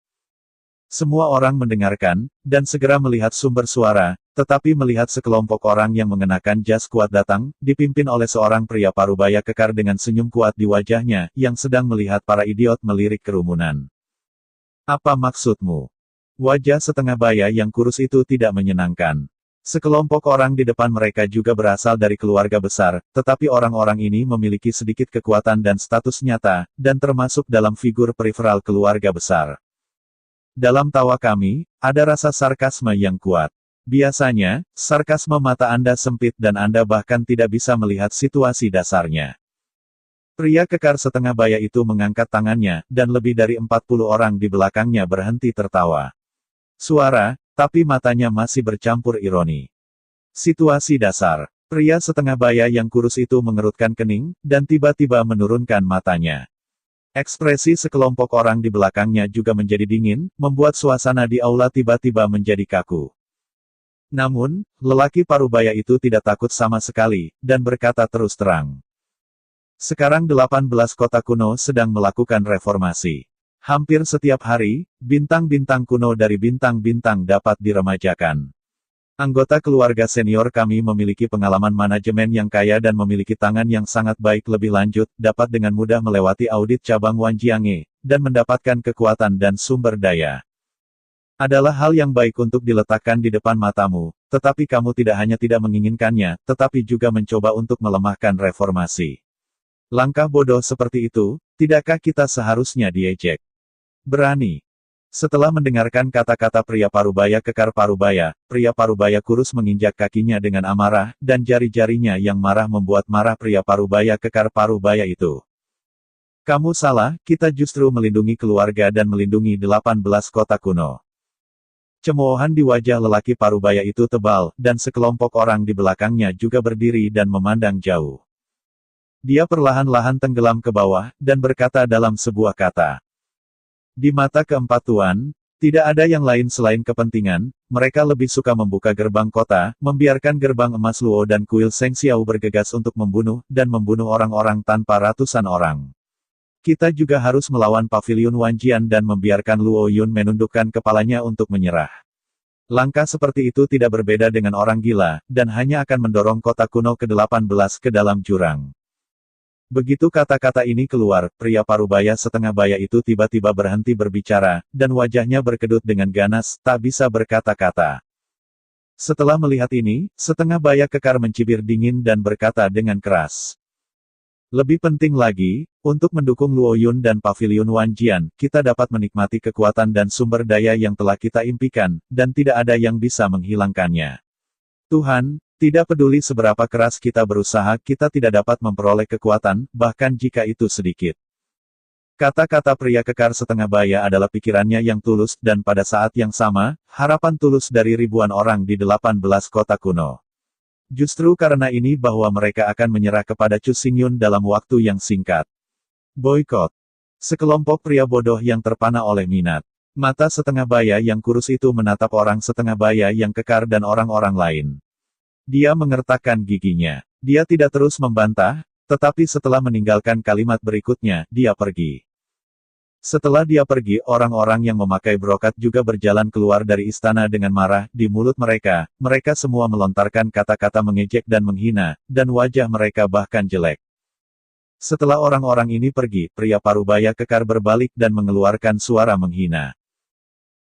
Semua orang mendengarkan, dan segera melihat sumber suara, tetapi melihat sekelompok orang yang mengenakan jas kuat datang, dipimpin oleh seorang pria parubaya kekar dengan senyum kuat di wajahnya, yang sedang melihat para idiot melirik kerumunan. Apa maksudmu? Wajah setengah baya yang kurus itu tidak menyenangkan. Sekelompok orang di depan mereka juga berasal dari keluarga besar, tetapi orang-orang ini memiliki sedikit kekuatan dan status nyata, dan termasuk dalam figur periferal keluarga besar. Dalam tawa kami, ada rasa sarkasme yang kuat. Biasanya, sarkasme mata Anda sempit dan Anda bahkan tidak bisa melihat situasi dasarnya. Pria kekar setengah baya itu mengangkat tangannya, dan lebih dari 40 orang di belakangnya berhenti tertawa. Suara, tapi matanya masih bercampur ironi. Situasi dasar. Pria setengah baya yang kurus itu mengerutkan kening, dan tiba-tiba menurunkan matanya. Ekspresi sekelompok orang di belakangnya juga menjadi dingin, membuat suasana di aula tiba-tiba menjadi kaku. Namun, lelaki parubaya itu tidak takut sama sekali, dan berkata terus terang. Sekarang 18 kota kuno sedang melakukan reformasi. Hampir setiap hari, bintang-bintang kuno dari bintang-bintang dapat diremajakan. Anggota keluarga senior kami memiliki pengalaman manajemen yang kaya dan memiliki tangan yang sangat baik lebih lanjut, dapat dengan mudah melewati audit cabang Wan Jiange, dan mendapatkan kekuatan dan sumber daya. Adalah hal yang baik untuk diletakkan di depan matamu, tetapi kamu tidak hanya tidak menginginkannya, tetapi juga mencoba untuk melemahkan reformasi. Langkah bodoh seperti itu, tidakkah kita seharusnya diejek? Berani. Setelah mendengarkan kata-kata pria parubaya kekar parubaya, pria parubaya kurus menginjak kakinya dengan amarah, dan jari-jarinya yang marah membuat marah pria parubaya kekar parubaya itu. Kamu salah, kita justru melindungi keluarga dan melindungi 18 kota kuno. Cemoohan di wajah lelaki parubaya itu tebal, dan sekelompok orang di belakangnya juga berdiri dan memandang jauh. Dia perlahan-lahan tenggelam ke bawah, dan berkata dalam sebuah kata. Di mata keempat tuan, tidak ada yang lain selain kepentingan, mereka lebih suka membuka gerbang kota, membiarkan gerbang emas Luo dan kuil Seng Xiao bergegas untuk membunuh, dan membunuh orang-orang tanpa ratusan orang. Kita juga harus melawan Pavilion Wanjian dan membiarkan Luo Yun menundukkan kepalanya untuk menyerah. Langkah seperti itu tidak berbeda dengan orang gila, dan hanya akan mendorong kota kuno ke-18 ke dalam jurang. Begitu kata-kata ini keluar, pria parubaya setengah baya itu tiba-tiba berhenti berbicara, dan wajahnya berkedut dengan ganas, tak bisa berkata-kata. Setelah melihat ini, setengah baya kekar mencibir dingin dan berkata dengan keras. Lebih penting lagi, untuk mendukung Luo Yun dan Pavilion Wanjian, kita dapat menikmati kekuatan dan sumber daya yang telah kita impikan, dan tidak ada yang bisa menghilangkannya. Tuhan, tidak peduli seberapa keras kita berusaha, kita tidak dapat memperoleh kekuatan, bahkan jika itu sedikit. Kata-kata pria kekar setengah baya adalah pikirannya yang tulus, dan pada saat yang sama, harapan tulus dari ribuan orang di 18 kota kuno. Justru karena ini bahwa mereka akan menyerah kepada Chu Xingyun dalam waktu yang singkat. Boykot. Sekelompok pria bodoh yang terpana oleh minat. Mata setengah baya yang kurus itu menatap orang setengah baya yang kekar dan orang-orang lain. Dia mengertakkan giginya. Dia tidak terus membantah, tetapi setelah meninggalkan kalimat berikutnya, dia pergi. Setelah dia pergi, orang-orang yang memakai brokat juga berjalan keluar dari istana dengan marah. Di mulut mereka, mereka semua melontarkan kata-kata mengejek dan menghina, dan wajah mereka bahkan jelek. Setelah orang-orang ini pergi, pria parubaya kekar berbalik dan mengeluarkan suara menghina.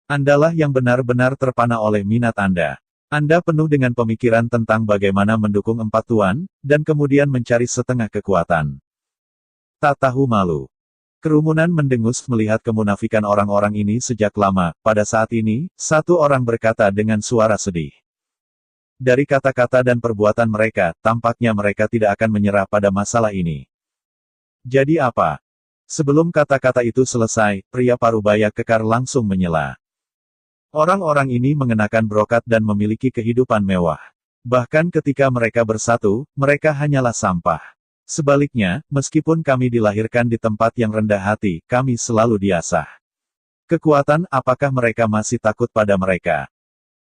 Andalah yang benar-benar terpana oleh minat Anda. Anda penuh dengan pemikiran tentang bagaimana mendukung empat tuan, dan kemudian mencari setengah kekuatan. Tak tahu malu. Kerumunan mendengus melihat kemunafikan orang-orang ini sejak lama. Pada saat ini, satu orang berkata dengan suara sedih. Dari kata-kata dan perbuatan mereka, tampaknya mereka tidak akan menyerah pada masalah ini. Jadi apa? Sebelum kata-kata itu selesai, pria parubaya kekar langsung menyela. Orang-orang ini mengenakan brokat dan memiliki kehidupan mewah. Bahkan ketika mereka bersatu, mereka hanyalah sampah. Sebaliknya, meskipun kami dilahirkan di tempat yang rendah hati, kami selalu diasah. Kekuatan, apakah mereka masih takut pada mereka?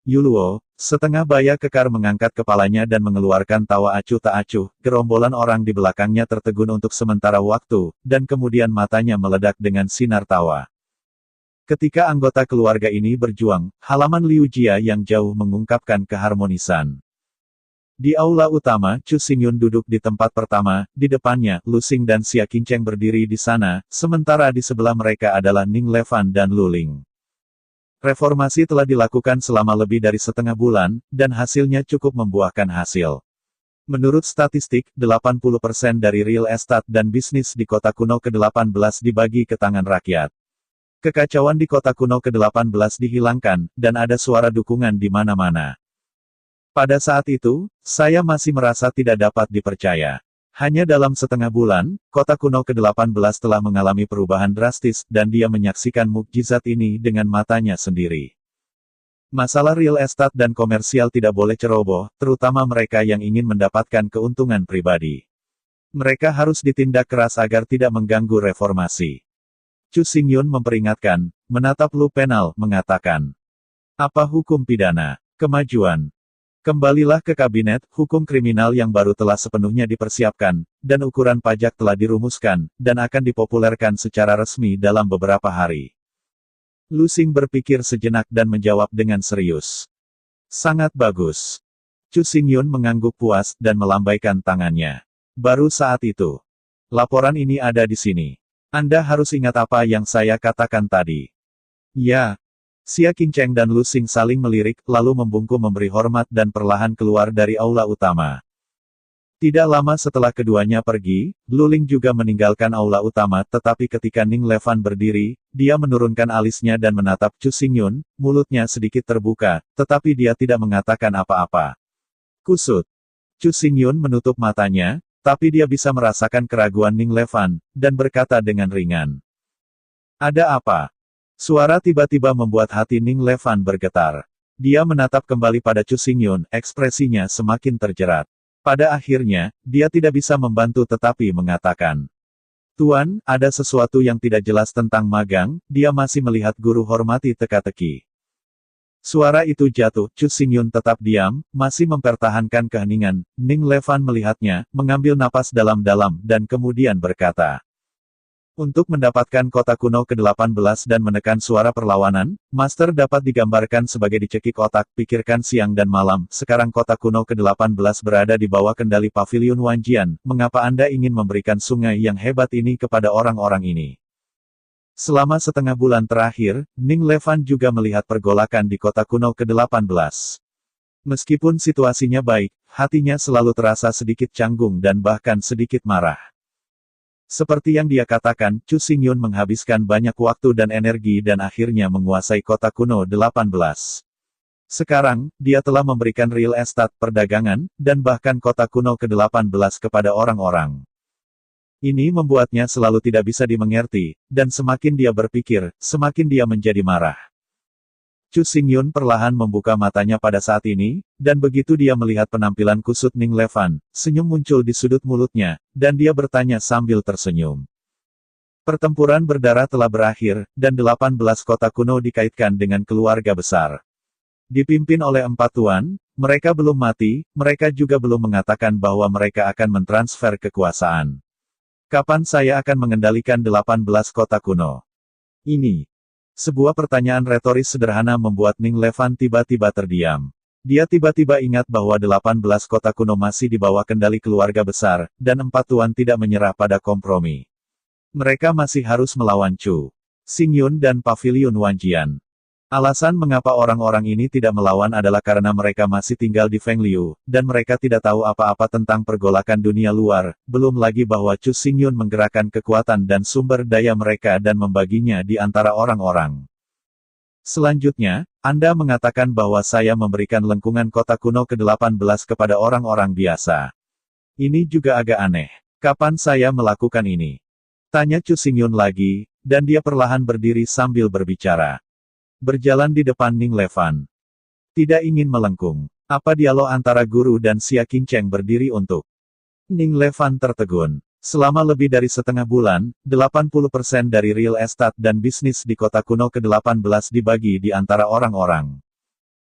Yuluo, setengah baya kekar mengangkat kepalanya dan mengeluarkan tawa acuh tak acuh. Gerombolan orang di belakangnya tertegun untuk sementara waktu, dan kemudian matanya meledak dengan sinar tawa. Ketika anggota keluarga ini berjuang, halaman Liu Jia yang jauh mengungkapkan keharmonisan. Di aula utama, Chu Xingyun duduk di tempat pertama, di depannya, Lu Xing dan Xia Qingcheng berdiri di sana, sementara di sebelah mereka adalah Ning Levan dan Lu Ling. Reformasi telah dilakukan selama lebih dari setengah bulan, dan hasilnya cukup membuahkan hasil. Menurut statistik, 80% dari real estate dan bisnis di kota kuno ke-18 dibagi ke tangan rakyat. Kekacauan di kota kuno ke-18 dihilangkan, dan ada suara dukungan di mana-mana. Pada saat itu, saya masih merasa tidak dapat dipercaya. Hanya dalam setengah bulan, kota kuno ke-18 telah mengalami perubahan drastis, dan dia menyaksikan mukjizat ini dengan matanya sendiri. Masalah real estate dan komersial tidak boleh ceroboh, terutama mereka yang ingin mendapatkan keuntungan pribadi. Mereka harus ditindak keras agar tidak mengganggu reformasi. Chu Xingyun memperingatkan, menatap Lu Penal, mengatakan. Apa hukum pidana? Kemajuan. Kembalilah ke kabinet, hukum kriminal yang baru telah sepenuhnya dipersiapkan, dan ukuran pajak telah dirumuskan, dan akan dipopulerkan secara resmi dalam beberapa hari. Lu Xing berpikir sejenak dan menjawab dengan serius. Sangat bagus. Chu Xingyun mengangguk puas, dan melambaikan tangannya. Baru saat itu. Laporan ini ada di sini. Anda harus ingat apa yang saya katakan tadi. Ya. Xia Qingcheng dan Lu Xing saling melirik, lalu membungkuk memberi hormat dan perlahan keluar dari aula utama. Tidak lama setelah keduanya pergi, Lu Ling juga meninggalkan aula utama, tetapi ketika Ning Levan berdiri, dia menurunkan alisnya dan menatap Chu Xingyun, mulutnya sedikit terbuka, tetapi dia tidak mengatakan apa-apa. Kusut. Chu Xingyun menutup matanya, tapi dia bisa merasakan keraguan Ning Levan, dan berkata dengan ringan. Ada apa? Suara tiba-tiba membuat hati Ning Levan bergetar. Dia menatap kembali pada Chu Xingyun, ekspresinya semakin terjerat. Pada akhirnya, dia tidak bisa membantu tetapi mengatakan. Tuan, ada sesuatu yang tidak jelas tentang magang, dia masih melihat guru hormati teka-teki. Suara itu jatuh, Chu Xingyun tetap diam, masih mempertahankan keheningan. Ning Levan melihatnya, mengambil napas dalam-dalam, dan kemudian berkata. Untuk mendapatkan kota kuno ke-18 dan menekan suara perlawanan, Master dapat digambarkan sebagai dicekik otak, pikirkan siang dan malam. Sekarang kota kuno ke-18 berada di bawah kendali Pavilion Wanjian, mengapa Anda ingin memberikan sungai yang hebat ini kepada orang-orang ini? Selama setengah bulan terakhir, Ning Levan juga melihat pergolakan di kota kuno ke-18. Meskipun situasinya baik, hatinya selalu terasa sedikit canggung dan bahkan sedikit marah. Seperti yang dia katakan, Chu Xingyun menghabiskan banyak waktu dan energi dan akhirnya menguasai kota kuno 18. Sekarang, dia telah memberikan real estate, perdagangan, dan bahkan kota kuno ke-18 kepada orang-orang. Ini membuatnya selalu tidak bisa dimengerti, dan semakin dia berpikir, semakin dia menjadi marah. Chu Xingyun perlahan membuka matanya pada saat ini, dan begitu dia melihat penampilan kusut Ning Levan, senyum muncul di sudut mulutnya, dan dia bertanya sambil tersenyum. Pertempuran berdarah telah berakhir, dan 18 kota kuno dikaitkan dengan keluarga besar. Dipimpin oleh 4 tuan, Mereka belum mati, mereka juga belum mengatakan bahwa mereka akan mentransfer kekuasaan. Kapan saya akan mengendalikan 18 kota kuno? Ini. Sebuah pertanyaan retoris sederhana membuat Ning Levan tiba-tiba terdiam. Dia tiba-tiba ingat bahwa 18 kota kuno masih di bawah kendali keluarga besar, dan empat tuan tidak menyerah pada kompromi. Mereka masih harus melawan Chu Xingyun dan Paviliun Wanjian. Alasan mengapa orang-orang ini tidak melawan adalah karena mereka masih tinggal di Fengliu, dan mereka tidak tahu apa-apa tentang pergolakan dunia luar, belum lagi bahwa Chu Xingyun menggerakkan kekuatan dan sumber daya mereka dan membaginya di antara orang-orang. Selanjutnya, Anda mengatakan bahwa saya memberikan lengkungan kota kuno ke-18 kepada orang-orang biasa. Ini juga agak aneh. Kapan saya melakukan ini? Tanya Chu Xingyun lagi, dan dia perlahan berdiri sambil berbicara. Berjalan di depan Ning Levan. Tidak ingin melengkung. Apa dialog antara guru dan Xia Qingcheng berdiri untuk? Ning Levan tertegun. Selama lebih dari setengah bulan, 80% dari real estate dan bisnis di kota kuno ke-18 dibagi di antara orang-orang.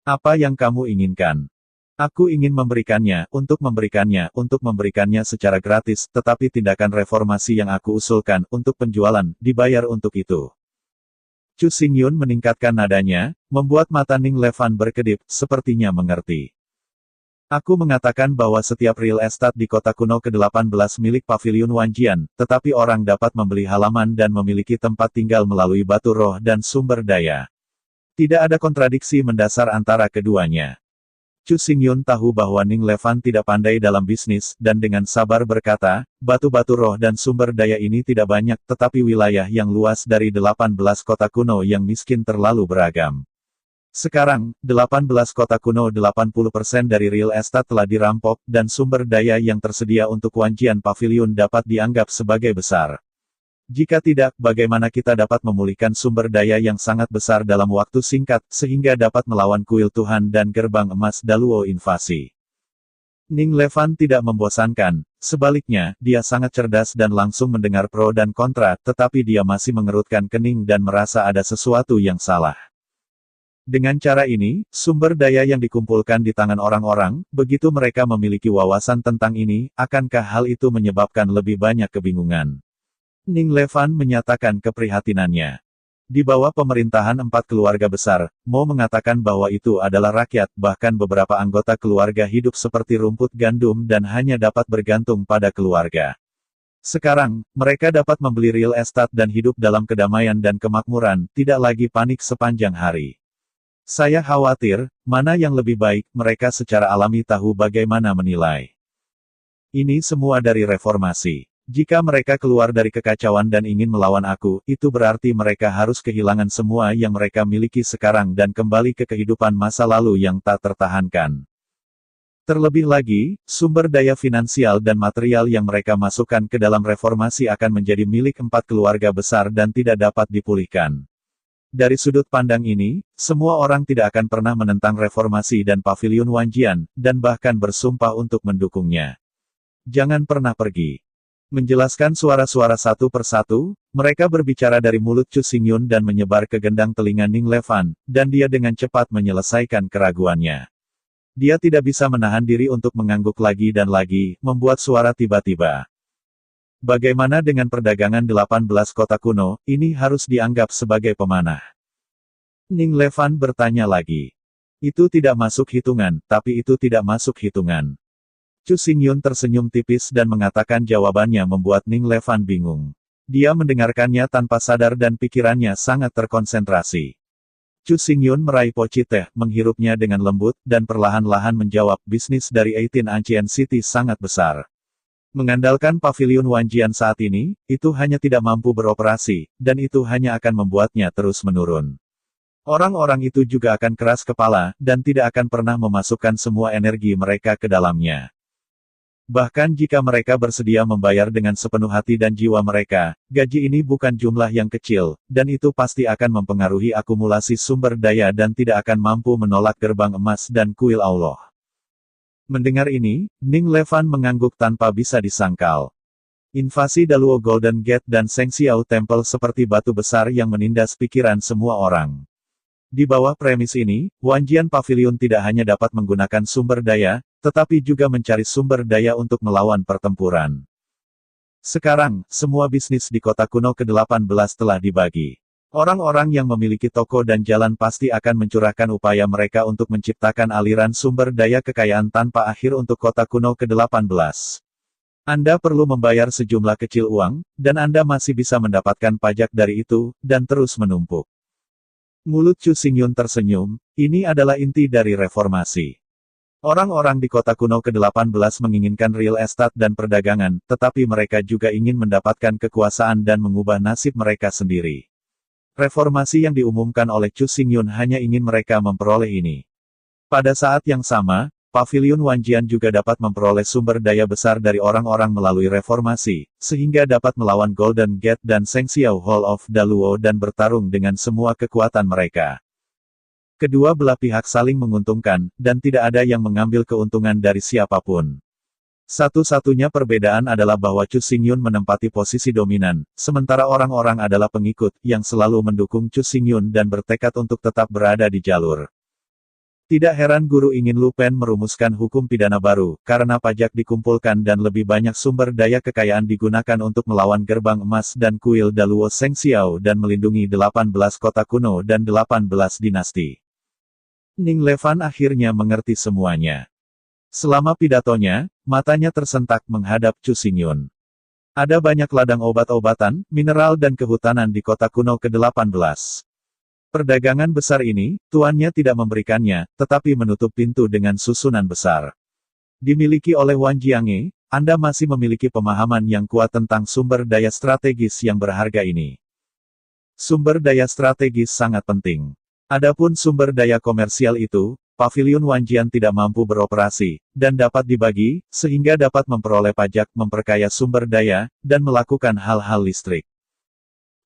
Apa yang kamu inginkan? Aku ingin memberikannya, untuk memberikannya secara gratis, tetapi tindakan reformasi yang aku usulkan, untuk penjualan, dibayar untuk itu. Chu Xingyun meningkatkan nadanya, membuat mata Ning Levan berkedip, sepertinya mengerti. Aku mengatakan bahwa setiap real estate di kota kuno ke-18 milik Paviliun Wanjian, tetapi orang dapat membeli halaman dan memiliki tempat tinggal melalui batu roh dan sumber daya. Tidak ada kontradiksi mendasar antara keduanya. Chu Xingyun tahu bahwa Ning Levan tidak pandai dalam bisnis, dan dengan sabar berkata, batu-batu roh dan sumber daya ini tidak banyak, tetapi wilayah yang luas dari 18 kota kuno yang miskin terlalu beragam. Sekarang, 18 kota kuno 80% dari real estate telah dirampok, dan sumber daya yang tersedia untuk Wanjian Pavilion dapat dianggap sebagai besar. Jika tidak, bagaimana kita dapat memulihkan sumber daya yang sangat besar dalam waktu singkat, sehingga dapat melawan kuil Tuhan dan gerbang emas Daluo invasi? Ning Levan tidak membosankan, sebaliknya, dia sangat cerdas dan langsung mendengar pro dan kontra, tetapi dia masih mengerutkan kening dan merasa ada sesuatu yang salah. Dengan cara ini, sumber daya yang dikumpulkan di tangan orang-orang, begitu mereka memiliki wawasan tentang ini, akankah hal itu menyebabkan lebih banyak kebingungan? Ning Levan menyatakan keprihatinannya. Di bawah pemerintahan empat keluarga besar, Mo mengatakan bahwa itu adalah rakyat, bahkan beberapa anggota keluarga hidup seperti rumput gandum dan hanya dapat bergantung pada keluarga. Sekarang, mereka dapat membeli real estate dan hidup dalam kedamaian dan kemakmuran, tidak lagi panik sepanjang hari. Saya khawatir, mana yang lebih baik, mereka secara alami tahu bagaimana menilai. Ini semua dari reformasi. Jika mereka keluar dari kekacauan dan ingin melawan aku, itu berarti mereka harus kehilangan semua yang mereka miliki sekarang dan kembali ke kehidupan masa lalu yang tak tertahankan. Terlebih lagi, sumber daya finansial dan material yang mereka masukkan ke dalam reformasi akan menjadi milik empat keluarga besar dan tidak dapat dipulihkan. Dari sudut pandang ini, semua orang tidak akan pernah menentang reformasi dan Paviliun Wanjian, dan bahkan bersumpah untuk mendukungnya. Jangan pernah pergi. Menjelaskan suara-suara satu persatu, mereka berbicara dari mulut Chu Xingyun dan menyebar ke gendang telinga Ning Levan, dan dia dengan cepat menyelesaikan keraguannya. Dia tidak bisa menahan diri untuk mengangguk lagi dan lagi, membuat suara tiba-tiba. Bagaimana dengan perdagangan 18 kota kuno, ini harus dianggap sebagai pemanah. Ning Levan bertanya lagi. Itu tidak masuk hitungan, tapi itu tidak masuk hitungan. Chu Xingyun tersenyum tipis dan mengatakan jawabannya membuat Ning Levan bingung. Dia mendengarkannya tanpa sadar dan pikirannya sangat terkonsentrasi. Chu Xingyun meraih poci teh, menghirupnya dengan lembut, dan perlahan-lahan menjawab, bisnis dari 18 Ancient City sangat besar. Mengandalkan Paviliun Wanjian saat ini, itu hanya tidak mampu beroperasi, dan itu hanya akan membuatnya terus menurun. Orang-orang itu juga akan keras kepala, dan tidak akan pernah memasukkan semua energi mereka ke dalamnya. Bahkan jika mereka bersedia membayar dengan sepenuh hati dan jiwa mereka, gaji ini bukan jumlah yang kecil, dan itu pasti akan mempengaruhi akumulasi sumber daya dan tidak akan mampu menolak gerbang emas dan kuil Allah. Mendengar ini, Ning Levan mengangguk tanpa bisa disangkal. Invasi Daluo Golden Gate dan Seng Xiao Temple seperti batu besar yang menindas pikiran semua orang. Di bawah premis ini, Wanjian Pavilion tidak hanya dapat menggunakan sumber daya, tetapi juga mencari sumber daya untuk melawan pertempuran. Sekarang, semua bisnis di kota kuno ke-18 telah dibagi. Orang-orang yang memiliki toko dan jalan pasti akan mencurahkan upaya mereka untuk menciptakan aliran sumber daya kekayaan tanpa akhir untuk kota kuno ke-18. Anda perlu membayar sejumlah kecil uang, dan Anda masih bisa mendapatkan pajak dari itu, dan terus menumpuk. Mulut Chu Xingyun tersenyum, ini adalah inti dari reformasi. Orang-orang di kota kuno ke-18 menginginkan real estate dan perdagangan, tetapi mereka juga ingin mendapatkan kekuasaan dan mengubah nasib mereka sendiri. Reformasi yang diumumkan oleh Chu Xingyun hanya ingin mereka memperoleh ini. Pada saat yang sama, Pavilion Wanjian juga dapat memperoleh sumber daya besar dari orang-orang melalui reformasi, sehingga dapat melawan Golden Gate dan Shengxiao Hall of Daluo dan bertarung dengan semua kekuatan mereka. Kedua belah pihak saling menguntungkan, dan tidak ada yang mengambil keuntungan dari siapapun. Satu-satunya perbedaan adalah bahwa Chu Xingyun menempati posisi dominan, sementara orang-orang adalah pengikut, yang selalu mendukung Chu Xingyun dan bertekad untuk tetap berada di jalur. Tidak heran guru ingin Lu Pen merumuskan hukum pidana baru, karena pajak dikumpulkan dan lebih banyak sumber daya kekayaan digunakan untuk melawan gerbang emas dan kuil Daluo Shengxiao dan melindungi 18 kota kuno dan 18 dinasti. Ning Levan akhirnya mengerti semuanya. Selama pidatonya, matanya tersentak menghadap Chu Xingyun. Ada banyak ladang obat-obatan, mineral dan kehutanan di kota kuno ke-18. Perdagangan besar ini, tuannya tidak memberikannya, tetapi menutup pintu dengan susunan besar. Dimiliki oleh Wan Jiange, Anda masih memiliki pemahaman yang kuat tentang sumber daya strategis yang berharga ini. Sumber daya strategis sangat penting. Adapun sumber daya komersial itu, Pavilion Wanjian tidak mampu beroperasi, dan dapat dibagi, sehingga dapat memperoleh pajak, memperkaya sumber daya, dan melakukan hal-hal listrik.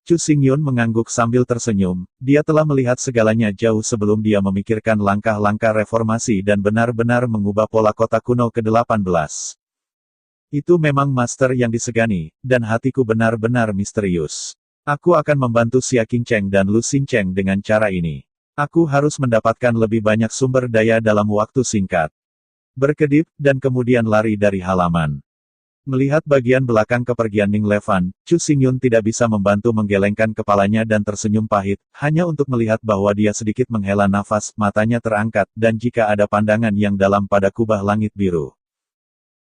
Chu Xingyun mengangguk sambil tersenyum, dia telah melihat segalanya jauh sebelum dia memikirkan langkah-langkah reformasi dan benar-benar mengubah pola kota kuno ke-18. Itu memang master yang disegani, dan hatiku benar-benar misterius. Aku akan membantu Xia Qingcheng dan Lu Xingcheng dengan cara ini. Aku harus mendapatkan lebih banyak sumber daya dalam waktu singkat. Berkedip, dan kemudian lari dari halaman. Melihat bagian belakang kepergian Ning Levan, Chu Xingyun tidak bisa membantu menggelengkan kepalanya dan tersenyum pahit, hanya untuk melihat bahwa dia sedikit menghela nafas, matanya terangkat, dan jika ada pandangan yang dalam pada kubah langit biru.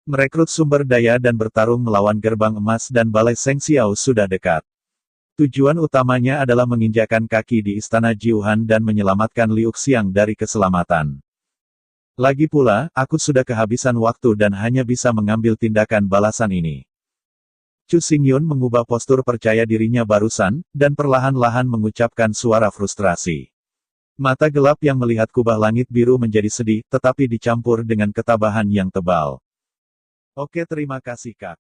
Merekrut sumber daya dan bertarung melawan gerbang emas dan balai Shengxiao sudah dekat. Tujuan utamanya adalah menginjakan kaki di istana Jiuhan dan menyelamatkan Liu Xiang dari keselamatan. Lagi pula, aku sudah kehabisan waktu dan hanya bisa mengambil tindakan balasan ini. Chu Xingyun mengubah postur percaya dirinya barusan, dan perlahan-lahan mengucapkan suara frustrasi. Mata gelap yang melihat kubah langit biru menjadi sedih, tetapi dicampur dengan ketabahan yang tebal. Oke, terima kasih Kak.